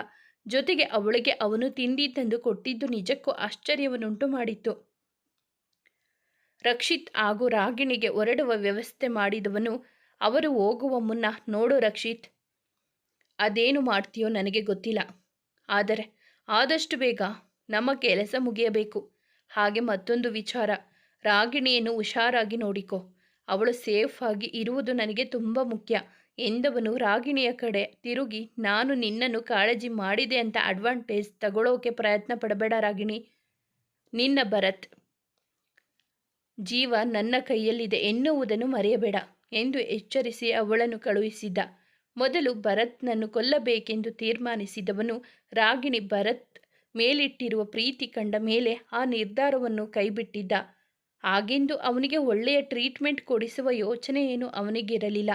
ಜೊತೆಗೆ ಅವಳಿಗೆ ಅವನು ತಿಂಡಿ ತಂದು ಕೊಟ್ಟಿದ್ದು ನಿಜಕ್ಕೂ ಆಶ್ಚರ್ಯವನ್ನುಂಟು ಮಾಡಿತ್ತು. ರಕ್ಷಿತ್ ಹಾಗೂ ರಾಗಿಣಿಗೆ ಹೊರಡುವ ವ್ಯವಸ್ಥೆ ಮಾಡಿದವನು ಅವರು ಹೋಗುವ ಮುನ್ನ, ನೋಡು ರಕ್ಷಿತ್, ಅದೇನು ಮಾಡ್ತೀಯೋ ನನಗೆ ಗೊತ್ತಿಲ್ಲ, ಆದರೆ ಆದಷ್ಟು ಬೇಗ ನಮ್ಮ ಕೆಲಸ ಮುಗಿಯಬೇಕು. ಹಾಗೆ ಮತ್ತೊಂದು ವಿಚಾರ, ರಾಗಿಣಿಯನ್ನು ಹುಷಾರಾಗಿ ನೋಡಿಕೊ, ಅವಳು ಸೇಫ್ ಆಗಿ ಇರುವುದು ನನಗೆ ತುಂಬ ಮುಖ್ಯ ಎಂದವನು ರಾಗಿಣಿಯ ಕಡೆ ತಿರುಗಿ, ನಾನು ನಿನ್ನನ್ನು ಕಾಳಜಿ ಮಾಡಿದೆ ಅಂತ ಅಡ್ವಾಂಟೇಜ್ ತಗೊಳ್ಳೋಕೆ ಪ್ರಯತ್ನ ಪಡಬೇಡ ರಾಗಿಣಿ. ನಿನ್ನ ಭರತ್ ಜೀವ ನನ್ನ ಕೈಯಲ್ಲಿದೆ ಎನ್ನುವುದನ್ನು ಮರೆಯಬೇಡ ಎಂದು ಎಚ್ಚರಿಸಿ ಅವಳನ್ನು ಕಳುಹಿಸಿದ್ದ. ಮೊದಲು ಭರತ್ನನ್ನು ಕೊಲ್ಲಬೇಕೆಂದು ತೀರ್ಮಾನಿಸಿದವನು ರಾಗಿಣಿ ಭರತ್ ಮೇಲಿಟ್ಟಿರುವ ಪ್ರೀತಿ ಕಂಡ ಮೇಲೆ ಆ ನಿರ್ಧಾರವನ್ನು ಕೈಬಿಟ್ಟಿದ್ದ. ಹಾಗೆಂದು ಅವನಿಗೆ ಒಳ್ಳೆಯ ಟ್ರೀಟ್ಮೆಂಟ್ ಕೊಡಿಸುವ ಯೋಚನೆ ಏನು ಅವನಿಗಿರಲಿಲ್ಲ.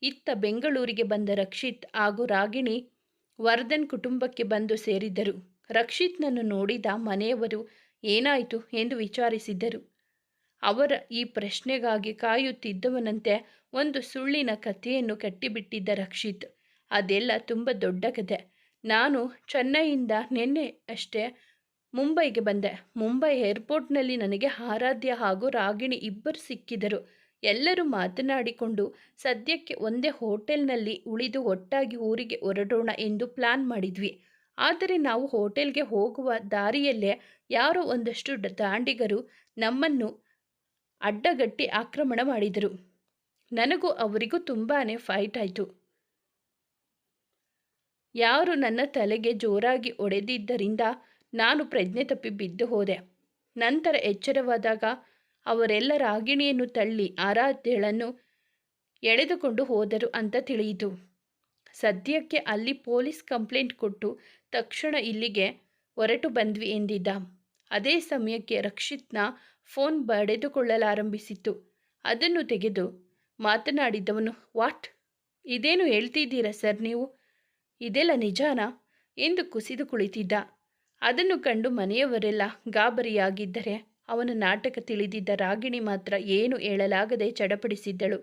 ಇತ್ತ ಬೆಂಗಳೂರಿಗೆ ಬಂದ ರಕ್ಷಿತ್ ಹಾಗೂ ರಾಗಿಣಿ ವರ್ಧನ್ ಕುಟುಂಬಕ್ಕೆ ಬಂದು ಸೇರಿದ್ದರು. ರಕ್ಷಿತ್ನನ್ನು ನೋಡಿದ ಮನೆಯವರು ಏನಾಯಿತು ಎಂದು ವಿಚಾರಿಸಿದ್ದರು. ಅವರ ಈ ಪ್ರಶ್ನೆಗಾಗಿ ಕಾಯುತ್ತಿದ್ದವನಂತೆ ಒಂದು ಸುಳ್ಳಿನ ಕಥೆಯನ್ನು ಕಟ್ಟಿಬಿಟ್ಟಿದ್ದ ರಕ್ಷಿತ್. ಅದೆಲ್ಲ ತುಂಬ ದೊಡ್ಡ ಕಥೆ. ನಾನು ಚೆನ್ನೈಯಿಂದ ನಿನ್ನೆ ಅಷ್ಟೇ ಮುಂಬೈಗೆ ಬಂದೆ. ಮುಂಬೈ ಏರ್ಪೋರ್ಟ್ನಲ್ಲಿ ನನಗೆ ಆರಾಧ್ಯ ಹಾಗೂ ರಾಗಿಣಿ ಇಬ್ಬರು ಸಿಕ್ಕಿದರು. ಎಲ್ಲರೂ ಮಾತನಾಡಿಕೊಂಡು ಸದ್ಯಕ್ಕೆ ಒಂದೇ ಹೋಟೆಲ್ನಲ್ಲಿ ಉಳಿದು ಒಟ್ಟಾಗಿ ಊರಿಗೆ ಹೊರಡೋಣ ಎಂದು ಪ್ಲಾನ್ ಮಾಡಿದ್ವಿ. ಆದರೆ ನಾವು ಹೋಟೆಲ್ಗೆ ಹೋಗುವ ದಾರಿಯಲ್ಲೇ ಯಾರೋ ಒಂದಷ್ಟು ದಾಂಡಿಗರು ನಮ್ಮನ್ನು ಅಡ್ಡಗಟ್ಟಿ ಆಕ್ರಮಣ ಮಾಡಿದರು. ನನಗೂ ಅವರಿಗೂ ತುಂಬಾ ಫೈಟ್ ಆಯಿತು. ಯಾರು ನನ್ನ ತಲೆಗೆ ಜೋರಾಗಿ ಹೊಡೆದಿದ್ದರಿಂದ ನಾನು ಪ್ರಜ್ಞೆ ತಪ್ಪಿ ಬಿದ್ದು ಹೋದೆ. ನಂತರ ಎಚ್ಚರವಾದಾಗ ಅವರೆಲ್ಲ ರಾಗಿಣಿಯನ್ನು ತಳ್ಳಿ ಆರಾಧ್ಯಳನ್ನು ಎಳೆದುಕೊಂಡು ಹೋದರು ಅಂತ ತಿಳಿಯಿತು. ಸದ್ಯಕ್ಕೆ ಅಲ್ಲಿ ಪೊಲೀಸ್ ಕಂಪ್ಲೇಂಟ್ ಕೊಟ್ಟು ತಕ್ಷಣ ಇಲ್ಲಿಗೆ ಹೊರಟು ಬಂದ್ವಿ ಎಂದಿದ್ದ. ಅದೇ ಸಮಯಕ್ಕೆ ರಕ್ಷಿತ್ನ ಫೋನ್ ಬಡಿದುಕೊಳ್ಳಲಾರಂಭಿಸಿತ್ತು. ಅದನ್ನು ತೆಗೆದು ಮಾತನಾಡಿದವನು, ವಾಟ್, ಇದೇನು ಹೇಳ್ತಿದ್ದೀರಾ ಸರ್ ನೀವು, ಇದೆಲ್ಲ ನಿಜಾನಾ ಎಂದು ಕುಸಿದು ಕುಳಿತಿದ್ದ. ಅದನ್ನು ಕಂಡು ಮನೆಯವರೆಲ್ಲ ಗಾಬರಿಯಾಗಿದ್ದರೆ ಅವನ ನಾಟಕ ತಿಳಿದಿದ್ದ ರಾಗಿಣಿ ಮಾತ್ರ ಏನು ಹೇಳಲಾಗದೆ ಚಡಪಡಿಸಿದ್ದಳು.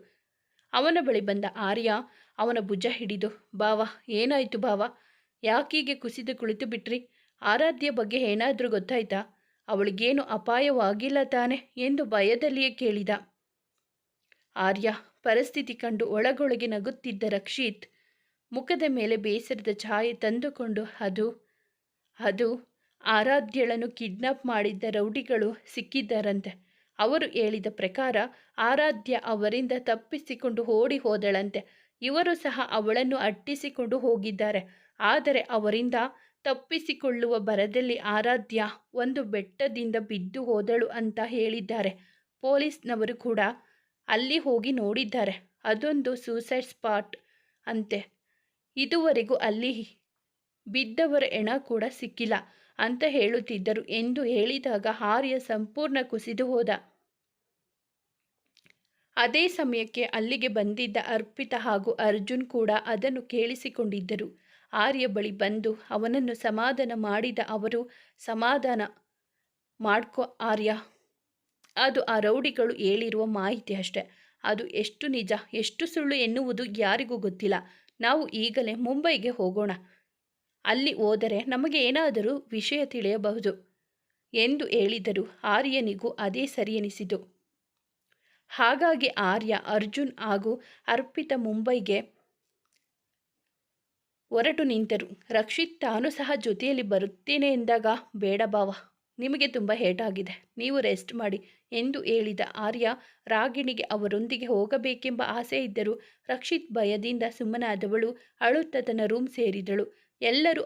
ಅವನ ಬಳಿ ಬಂದ ಆರ್ಯ ಅವನ ಭುಜ ಹಿಡಿದು, ಬಾವ ಏನಾಯಿತು ಬಾವ ಯಾಕೀಗೆ ಕುಸಿದು ಕುಳಿತು ಬಿಟ್ರಿ? ಆರಾಧ್ಯ ಬಗ್ಗೆ ಏನಾದರೂ ಗೊತ್ತಾಯ್ತಾ? ಅವಳಿಗೇನು ಅಪಾಯವಾಗಿಲ್ಲ ತಾನೆ ಎಂದು ಭಯದಲ್ಲಿಯೇ ಕೇಳಿದ ಆರ್ಯ. ಪರಿಸ್ಥಿತಿ ಕಂಡು ಒಳಗೊಳಗೆ ನಗುತ್ತಿದ್ದ ರಕ್ಷಿತ್ ಮುಖದ ಮೇಲೆ ಬೇಸರದ ಛಾಯೆ ತಂದುಕೊಂಡು ಅದು ಆರಾಧ್ಯಳನ್ನು ಕಿಡ್ನಾಪ್ ಮಾಡಿದ್ದ ರೌಡಿಗಳು ಸಿಕ್ಕಿದ್ದಾರಂತೆ. ಅವರು ಹೇಳಿದ ಪ್ರಕಾರ ಆರಾಧ್ಯ ಅವರಿಂದ ತಪ್ಪಿಸಿಕೊಂಡು ಓಡಿ ಹೋದಳಂತೆ. ಇವರು ಸಹ ಅವಳನ್ನು ಅಟ್ಟಿಸಿಕೊಂಡು ಹೋಗಿದ್ದಾರೆ. ಆದರೆ ಅವರಿಂದ ತಪ್ಪಿಸಿಕೊಳ್ಳುವ ಭರದಲ್ಲಿ ಆರಾಧ್ಯ ಒಂದು ಬೆಟ್ಟದಿಂದ ಬಿದ್ದು ಹೋದಳು ಅಂತ ಹೇಳಿದ್ದಾರೆ. ಪೊಲೀಸ್ನವರು ಕೂಡ ಅಲ್ಲಿ ಹೋಗಿ ನೋಡಿದ್ದಾರೆ. ಅದೊಂದು ಸೂಸೈಡ್ ಸ್ಪಾಟ್ ಅಂತೆ. ಇದುವರೆಗೂ ಅಲ್ಲಿ ಬಿದ್ದವರ ಹೆಣ ಕೂಡ ಸಿಕ್ಕಿಲ್ಲ ಅಂತ ಹೇಳುತ್ತಿದ್ದರು ಎಂದು ಹೇಳಿದಾಗ ಆರ್ಯ ಸಂಪೂರ್ಣ ಕುಸಿದು ಹೋದ. ಅದೇ ಸಮಯಕ್ಕೆ ಅಲ್ಲಿಗೆ ಬಂದಿದ್ದ ಅರ್ಪಿತಾ ಹಾಗೂ ಅರ್ಜುನ್ ಕೂಡ ಅದನ್ನು ಕೇಳಿಸಿಕೊಂಡಿದ್ದರು. ಆರ್ಯ ಬಳಿ ಬಂದು ಅವನನ್ನು ಸಮಾಧಾನ ಮಾಡಿದ ಅವರು, ಸಮಾಧಾನ ಮಾಡ್ಕೊ ಆರ್ಯ, ಅದು ಆ ರೌಡಿಗಳು ಹೇಳಿರುವ ಮಾಹಿತಿ ಅಷ್ಟೆ. ಅದು ಎಷ್ಟು ನಿಜ ಎಷ್ಟು ಸುಳ್ಳು ಎನ್ನುವುದು ಯಾರಿಗೂ ಗೊತ್ತಿಲ್ಲ. ನಾವು ಈಗಲೇ ಮುಂಬೈಗೆ ಹೋಗೋಣ. ಅಲ್ಲಿ ಹೋದರೆ ನಮಗೆ ಏನಾದರೂ ವಿಷಯ ತಿಳಿಯಬಹುದು ಎಂದು ಹೇಳಿದರು. ಆರ್ಯನಿಗೂ ಅದೇ ಸರಿ ಎನಿಸಿತು. ಹಾಗಾಗಿ ಆರ್ಯ, ಅರ್ಜುನ್ ಹಾಗೂ ಅರ್ಪಿತಾ ಮುಂಬೈಗೆ ಹೊರಟು ನಿಂತರು. ರಕ್ಷಿತ್ ತಾನು ಸಹ ಜೊತೆಯಲ್ಲಿ ಬರುತ್ತೇನೆ ಎಂದಾಗ, ಬೇಡ ಬಾವ, ನಿಮಗೆ ತುಂಬ ಏಟಾಗಿದೆ, ನೀವು ರೆಸ್ಟ್ ಮಾಡಿ ಎಂದು ಹೇಳಿದ ಆರ್ಯ. ರಾಗಿಣಿಗೆ ಅವರೊಂದಿಗೆ ಹೋಗಬೇಕೆಂಬ ಆಸೆ ಇದ್ದರೂ ರಕ್ಷಿತ್ ಭಯದಿಂದ ಸುಮ್ಮನಾದವಳು ಅಳುತ್ತಾ ತನ್ನ ರೂಮ್ ಸೇರಿದಳು. ಎಲ್ಲರೂ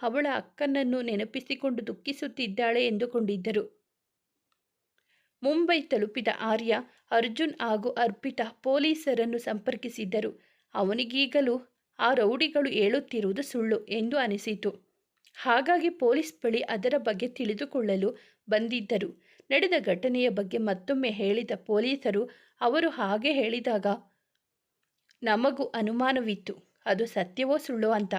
ಅವಳ ಅಕ್ಕನನ್ನು ನೆನಪಿಸಿಕೊಂಡು ದುಃಖಿಸುತ್ತಿದ್ದಾಳೆ ಎಂದುಕೊಂಡಿದ್ದರು. ಮುಂಬೈ ತಲುಪಿದ ಆರ್ಯ, ಅರ್ಜುನ್ ಹಾಗೂ ಅರ್ಪಿತಾ ಪೊಲೀಸರನ್ನು ಸಂಪರ್ಕಿಸಿದ್ದರು. ಅವನಿಗೀಗಲೂ ಆ ರೌಡಿಗಳು ಹೇಳುತ್ತಿರುವುದು ಸುಳ್ಳು ಎಂದು ಅನಿಸಿತು. ಹಾಗಾಗಿ ಪೊಲೀಸ್ ಬಳಿ ಅದರ ಬಗ್ಗೆ ತಿಳಿದುಕೊಳ್ಳಲು ಬಂದಿದ್ದರು. ನಡೆದ ಘಟನೆಯ ಬಗ್ಗೆ ಮತ್ತೊಮ್ಮೆ ಹೇಳಿದ ಪೊಲೀಸರು, ಅವರು ಹಾಗೆ ಹೇಳಿದಾಗ ನಮಗೂ ಅನುಮಾನವಿತ್ತು, ಅದು ಸತ್ಯವೋ ಸುಳ್ಳೋ ಅಂತ.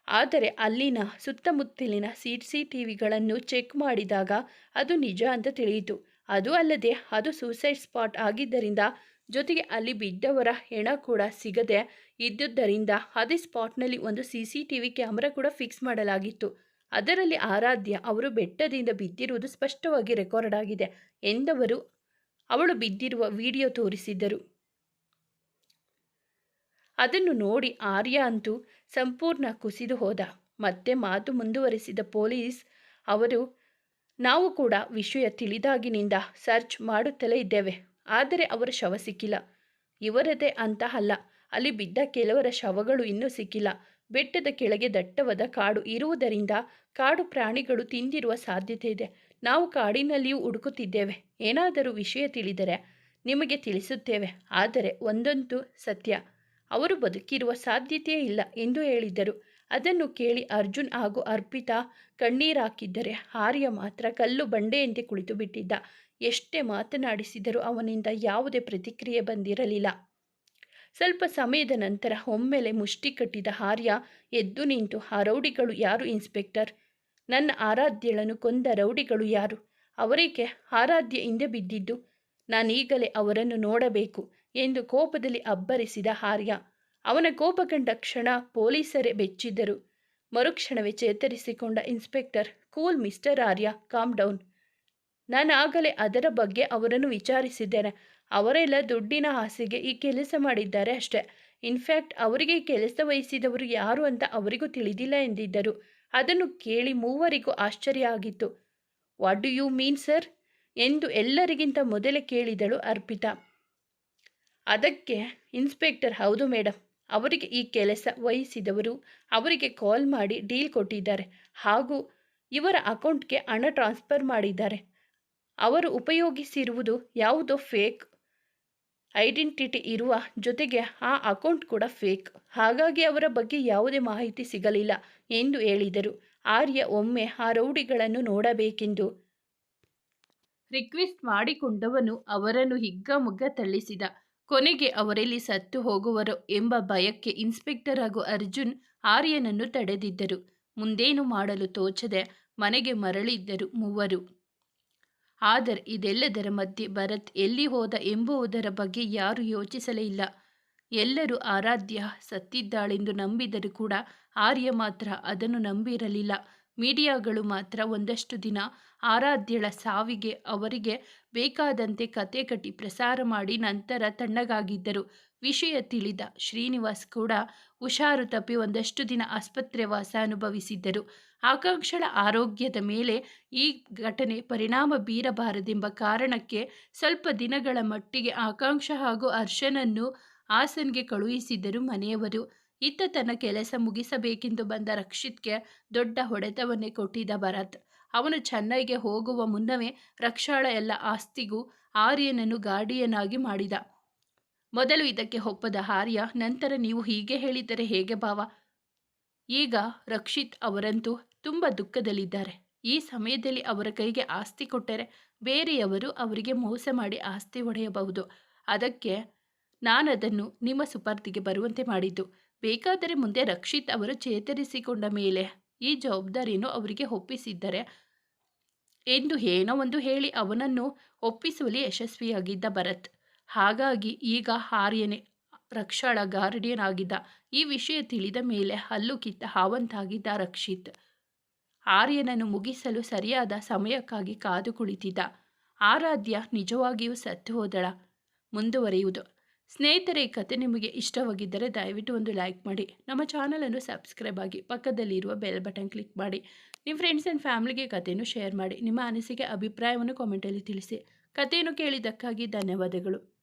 ಆದರೆ ಅಲ್ಲಿನ ಸುತ್ತಮುತ್ತಲಿನ CCTVಗಳನ್ನು ಚೆಕ್ ಮಾಡಿದಾಗ ಅದು ನಿಜ ಅಂತ ತಿಳಿಯಿತು. ಅದು ಅಲ್ಲದೆ ಅದು ಸೂಸೈಡ್ ಸ್ಪಾಟ್ ಆಗಿದ್ದರಿಂದ, ಜೊತೆಗೆ ಅಲ್ಲಿ ಬಿದ್ದವರ ಹೆಣ ಕೂಡ ಸಿಗದೆ ಇದ್ದುದರಿಂದ ಅದೇ ಸ್ಪಾಟ್ನಲ್ಲಿ ಒಂದು CCTV ಕ್ಯಾಮೆರಾ ಕೂಡ ಫಿಕ್ಸ್ ಮಾಡಲಾಗಿತ್ತು. ಅದರಲ್ಲಿ ಆರಾಧ್ಯ ಅವರು ಬೆಟ್ಟದಿಂದ ಬಿದ್ದಿರುವುದು ಸ್ಪಷ್ಟವಾಗಿ ರೆಕಾರ್ಡ್ ಆಗಿದೆ ಎಂದವರು ಅವಳು ಬಿದ್ದಿರುವ ವಿಡಿಯೋ ತೋರಿಸಿದ್ದರು. ಅದನ್ನು ನೋಡಿ ಆರ್ಯ ಅಂತೂ ಸಂಪೂರ್ಣ ಕುಸಿದು ಹೋದ. ಮತ್ತೆ ಮಾತು ಮುಂದುವರಿಸಿದ ಪೊಲೀಸ್ ಅವರು, ನಾವು ಕೂಡ ವಿಷಯ ತಿಳಿದಾಗಿನಿಂದ ಸರ್ಚ್ ಮಾಡುತ್ತಲೇ ಇದ್ದೇವೆ. ಆದರೆ ಅವರ ಶವ ಸಿಕ್ಕಿಲ್ಲ. ಇವರದೇ ಅಂತ ಅಲ್ಲ, ಅಲ್ಲಿ ಬಿದ್ದ ಕೆಲವರ ಶವಗಳು ಇನ್ನೂ ಸಿಕ್ಕಿಲ್ಲ. ಬೆಟ್ಟದ ಕೆಳಗೆ ದಟ್ಟವಾದ ಕಾಡು ಇರುವುದರಿಂದ ಕಾಡು ಪ್ರಾಣಿಗಳು ತಿಂದಿರುವ ಸಾಧ್ಯತೆ ಇದೆ. ನಾವು ಕಾಡಿನಲ್ಲಿಯೂ ಹುಡುಕುತ್ತಿದ್ದೇವೆ. ಏನಾದರೂ ವಿಷಯ ತಿಳಿದರೆ ನಿಮಗೆ ತಿಳಿಸುತ್ತೇವೆ. ಆದರೆ ಒಂದಂತೂ ಸತ್ಯ, ಅವರು ಬದುಕಿರುವ ಸಾಧ್ಯತೆಯೇ ಇಲ್ಲ ಎಂದು ಹೇಳಿದರು. ಅದನ್ನು ಕೇಳಿ ಅರ್ಜುನ್ ಹಾಗೂ ಅರ್ಪಿತಾ ಕಣ್ಣೀರಾಕಿದ್ದರೆ ಆರ್ಯ ಮಾತ್ರ ಕಲ್ಲು ಬಂಡೆಯಂತೆ ಕುಳಿತು ಬಿಟ್ಟಿದ್ದ. ಎಷ್ಟೇ ಮಾತನಾಡಿಸಿದರೂ ಅವನಿಂದ ಯಾವುದೇ ಪ್ರತಿಕ್ರಿಯೆ ಬಂದಿರಲಿಲ್ಲ. ಸ್ವಲ್ಪ ಸಮಯದ ನಂತರ ಒಮ್ಮೆಲೆ ಮುಷ್ಟಿ ಕಟ್ಟಿದ ಆರ್ಯ ಎದ್ದು ನಿಂತು, ಆ ರೌಡಿಗಳು ಯಾರು ಇನ್ಸ್ಪೆಕ್ಟರ್? ನನ್ನ ಆರಾಧ್ಯಳನ್ನು ಕೊಂದ ರೌಡಿಗಳು ಯಾರು? ಅವರಿಗೆ ಆರಾಧ್ಯ ಹಿಂದೆ ಬಿದ್ದಿದ್ದು. ನಾನೀಗಲೇ ಅವರನ್ನು ನೋಡಬೇಕು ಎಂದು ಕೋಪದಲ್ಲಿ ಅಬ್ಬರಿಸಿದ ಆರ್ಯ. ಅವನ ಕೋಪ ಕಂಡ ಕ್ಷಣ ಪೊಲೀಸರೇ ಬೆಚ್ಚಿದ್ದರು. ಮರುಕ್ಷಣವೇ ಚೇತರಿಸಿಕೊಂಡ ಇನ್ಸ್ಪೆಕ್ಟರ್, ಕೂಲ್ ಮಿಸ್ಟರ್ ಆರ್ಯ, ಕಾಮ್ ಡೌನ್. ನಾನಾಗಲೇ ಅದರ ಬಗ್ಗೆ ಅವರನ್ನು ವಿಚಾರಿಸಿದ್ದೇನೆ. ಅವರೆಲ್ಲ ದುಡ್ಡಿನ ಆಸೆಗೆ ಈ ಕೆಲಸ ಮಾಡಿದ್ದಾರೆ ಅಷ್ಟೇ. ಇನ್ಫ್ಯಾಕ್ಟ್ ಅವರಿಗೆ ಈ ಕೆಲಸ ವಹಿಸಿದವರು ಯಾರು ಅಂತ ಅವರಿಗೂ ತಿಳಿದಿಲ್ಲ ಎಂದಿದ್ದರು. ಅದನ್ನು ಕೇಳಿ ಮೂವರಿಗೂ ಆಶ್ಚರ್ಯ ಆಗಿತ್ತು. What do you mean sir ಎಂದು ಎಲ್ಲರಿಗಿಂತ ಮೊದಲೇ ಕೇಳಿದಳು ಅರ್ಪಿತಾ. ಅದಕ್ಕೆ ಇನ್ಸ್ಪೆಕ್ಟರ್, ಹೌದು ಮೇಡಮ್, ಅವರಿಗೆ ಈ ಕೆಲಸ ವಹಿಸಿದವರು ಅವರಿಗೆ ಕಾಲ್ ಮಾಡಿ ಡೀಲ್ ಕೊಟ್ಟಿದ್ದಾರೆ ಹಾಗೂ ಇವರ ಅಕೌಂಟ್ಗೆ ಹಣ ಟ್ರಾನ್ಸ್ಫರ್ ಮಾಡಿದ್ದಾರೆ. ಅವರು ಉಪಯೋಗಿಸಿರುವುದು ಯಾವುದೋ ಫೇಕ್ ಐಡೆಂಟಿಟಿ ಇರುವ ಜೊತೆಗೆ ಆ ಅಕೌಂಟ್ ಕೂಡ ಫೇಕ್. ಹಾಗಾಗಿ ಅವರ ಬಗ್ಗೆ ಯಾವುದೇ ಮಾಹಿತಿ ಸಿಗಲಿಲ್ಲ ಎಂದು ಹೇಳಿದರು. ಆರ್ಯ ಒಮ್ಮೆ ಆ ರೌಡಿಗಳನ್ನು ನೋಡಬೇಕೆಂದು ರಿಕ್ವೆಸ್ಟ್ ಮಾಡಿಕೊಂಡವನು ಅವರನ್ನು ಹಿಗ್ಗಾಮುಗ್ಗಾ ತಳ್ಳಿಸಿದ. ಕೊನೆಗೆ ಅವರೆಲ್ಲಿ ಸತ್ತು ಹೋಗುವರೋ ಎಂಬ ಭಯಕ್ಕೆ ಇನ್ಸ್ಪೆಕ್ಟರ್ ಹಾಗೂ ಅರ್ಜುನ್ ಆರ್ಯನನ್ನು ತಡೆದಿದ್ದರು. ಮುಂದೇನು ಮಾಡಲು ತೋಚದೆ ಮನೆಗೆ ಮರಳಿದ್ದರು ಮೂವರು. ಆದರೆ ಇದೆಲ್ಲದರ ಮಧ್ಯೆ ಭರತ್ ಎಲ್ಲಿ ಹೋದ ಎಂಬುದರ ಬಗ್ಗೆ ಯಾರೂ ಯೋಚಿಸಲೇ ಇಲ್ಲ. ಎಲ್ಲರೂ ಆರಾಧ್ಯ ಸತ್ತಿದ್ದಾಳೆಂದು ನಂಬಿದರೂ ಕೂಡ ಆರ್ಯ ಮಾತ್ರ ಅದನ್ನು ನಂಬಿರಲಿಲ್ಲ. ಮೀಡಿಯಾಗಳು ಮಾತ್ರ ಒಂದಷ್ಟು ದಿನ ಆರಾಧ್ಯಳ ಸಾವಿಗೆ ಅವರಿಗೆ ಬೇಕಾದಂತೆ ಕತೆ ಕಟ್ಟಿ ಪ್ರಸಾರ ಮಾಡಿ ನಂತರ ತಣ್ಣಗಾಗಿದ್ದರು. ವಿಷಯ ತಿಳಿದ ಶ್ರೀನಿವಾಸ್ ಕೂಡ ಹುಷಾರು ತಪ್ಪಿ ಒಂದಷ್ಟು ದಿನ ಆಸ್ಪತ್ರೆ ವಾಸ ಅನುಭವಿಸಿದ್ದರು. ಆಕಾಂಕ್ಷಳ ಆರೋಗ್ಯದ ಮೇಲೆ ಈ ಘಟನೆ ಪರಿಣಾಮ ಬೀರಬಾರದೆಂಬ ಕಾರಣಕ್ಕೆ ಸ್ವಲ್ಪ ದಿನಗಳ ಮಟ್ಟಿಗೆ ಆಕಾಂಕ್ಷ ಹಾಗೂ ಹರ್ಷನನ್ನು ಹಾಸನ್ಗೆ ಕಳುಹಿಸಿದ್ದರು ಮನೆಯವರು. ಇತ್ತ ತನ್ನ ಕೆಲಸ ಮುಗಿಸಬೇಕೆಂದು ಬಂದ ರಕ್ಷಿತ್ಗೆ ದೊಡ್ಡ ಹೊಡೆತವನ್ನೇ ಕೊಟ್ಟಿದ್ದ ಭರತ್. ಅವನು ಚೆನ್ನೈಗೆ ಹೋಗುವ ಮುನ್ನವೇ ರಕ್ಷಾಳ ಎಲ್ಲ ಆಸ್ತಿಗೂ ಆರ್ಯನನ್ನು ಗಾರ್ಡಿಯನಾಗಿ ಮಾಡಿದ. ಮೊದಲು ಇದಕ್ಕೆ ಒಪ್ಪದ ಆರ್ಯ, ನಂತರ ನೀವು ಹೀಗೆ ಹೇಳಿದರೆ ಹೇಗೆ ಭಾವ? ಈಗ ರಕ್ಷಿತ್ ಅವರಂತೂ ತುಂಬ ದುಃಖದಲ್ಲಿದ್ದಾರೆ. ಈ ಸಮಯದಲ್ಲಿ ಅವರ ಕೈಗೆ ಆಸ್ತಿ ಕೊಟ್ಟರೆ ಬೇರೆಯವರು ಅವರಿಗೆ ಮೋಸ ಮಾಡಿ ಆಸ್ತಿ ಒಡೆಯಬಹುದು. ಅದಕ್ಕೆ ನಾನದನ್ನು ನಿಮ್ಮ ಸುಪರ್ದಿಗೆ ಬರುವಂತೆ ಮಾಡಿದ್ದು. ಬೇಕಾದರೆ ಮುಂದೆ ರಕ್ಷಿತ್ ಅವರು ಚೇತರಿಸಿಕೊಂಡ ಮೇಲೆ ಈ ಜವಾಬ್ದಾರಿಯನ್ನು ಅವರಿಗೆ ಒಪ್ಪಿಸಿದ್ದರೆ ಎಂದು ಏನೋ ಒಂದು ಹೇಳಿ ಅವನನ್ನು ಒಪ್ಪಿಸುವಲ್ಲಿ ಯಶಸ್ವಿಯಾಗಿದ್ದ ಭರತ್. ಹಾಗಾಗಿ ಈಗ ಆರ್ಯನೇ ರಕ್ಷಾಳ ಗಾರ್ಡಿಯನ್ ಆಗಿದ್ದ. ಈ ವಿಷಯ ತಿಳಿದ ಮೇಲೆ ಹಲ್ಲು ಕಿತ್ತ ಹಾವಂತಾಗಿದ್ದ ರಕ್ಷಿತ್ ಆರ್ಯನನ್ನು ಮುಗಿಸಲು ಸರಿಯಾದ ಸಮಯಕ್ಕಾಗಿ ಕಾದು ಕುಳಿತಿದ್ದ. ಆರಾಧ್ಯ ನಿಜವಾಗಿಯೂ ಸತ್ತು ಹೋದಳ? ಮುಂದುವರಿಯುವುದು. ಸ್ನೇಹಿತರೆ, ಈ ಕತೆ ನಿಮಗೆ ಇಷ್ಟವಾಗಿದ್ದರೆ ದಯವಿಟ್ಟು ಒಂದು ಲೈಕ್ ಮಾಡಿ, ನಮ್ಮ ಚಾನಲನ್ನು ಸಬ್ಸ್ಕ್ರೈಬ್ ಆಗಿ, ಪಕ್ಕದಲ್ಲಿರುವ ಬೆಲ್ ಬಟನ್ ಕ್ಲಿಕ್ ಮಾಡಿ, ನಿಮ್ಮ ಫ್ರೆಂಡ್ಸ್ ಆ್ಯಂಡ್ ಫ್ಯಾಮಿಲಿಗೆ ಕಥೆಯನ್ನು ಶೇರ್ ಮಾಡಿ, ನಿಮ್ಮ ಅನಿಸಿಕೆ ಅಭಿಪ್ರಾಯವನ್ನು ಕಾಮೆಂಟಲ್ಲಿ ತಿಳಿಸಿ. ಕಥೆಯನ್ನು ಕೇಳಿದ್ದಕ್ಕಾಗಿ ಧನ್ಯವಾದಗಳು.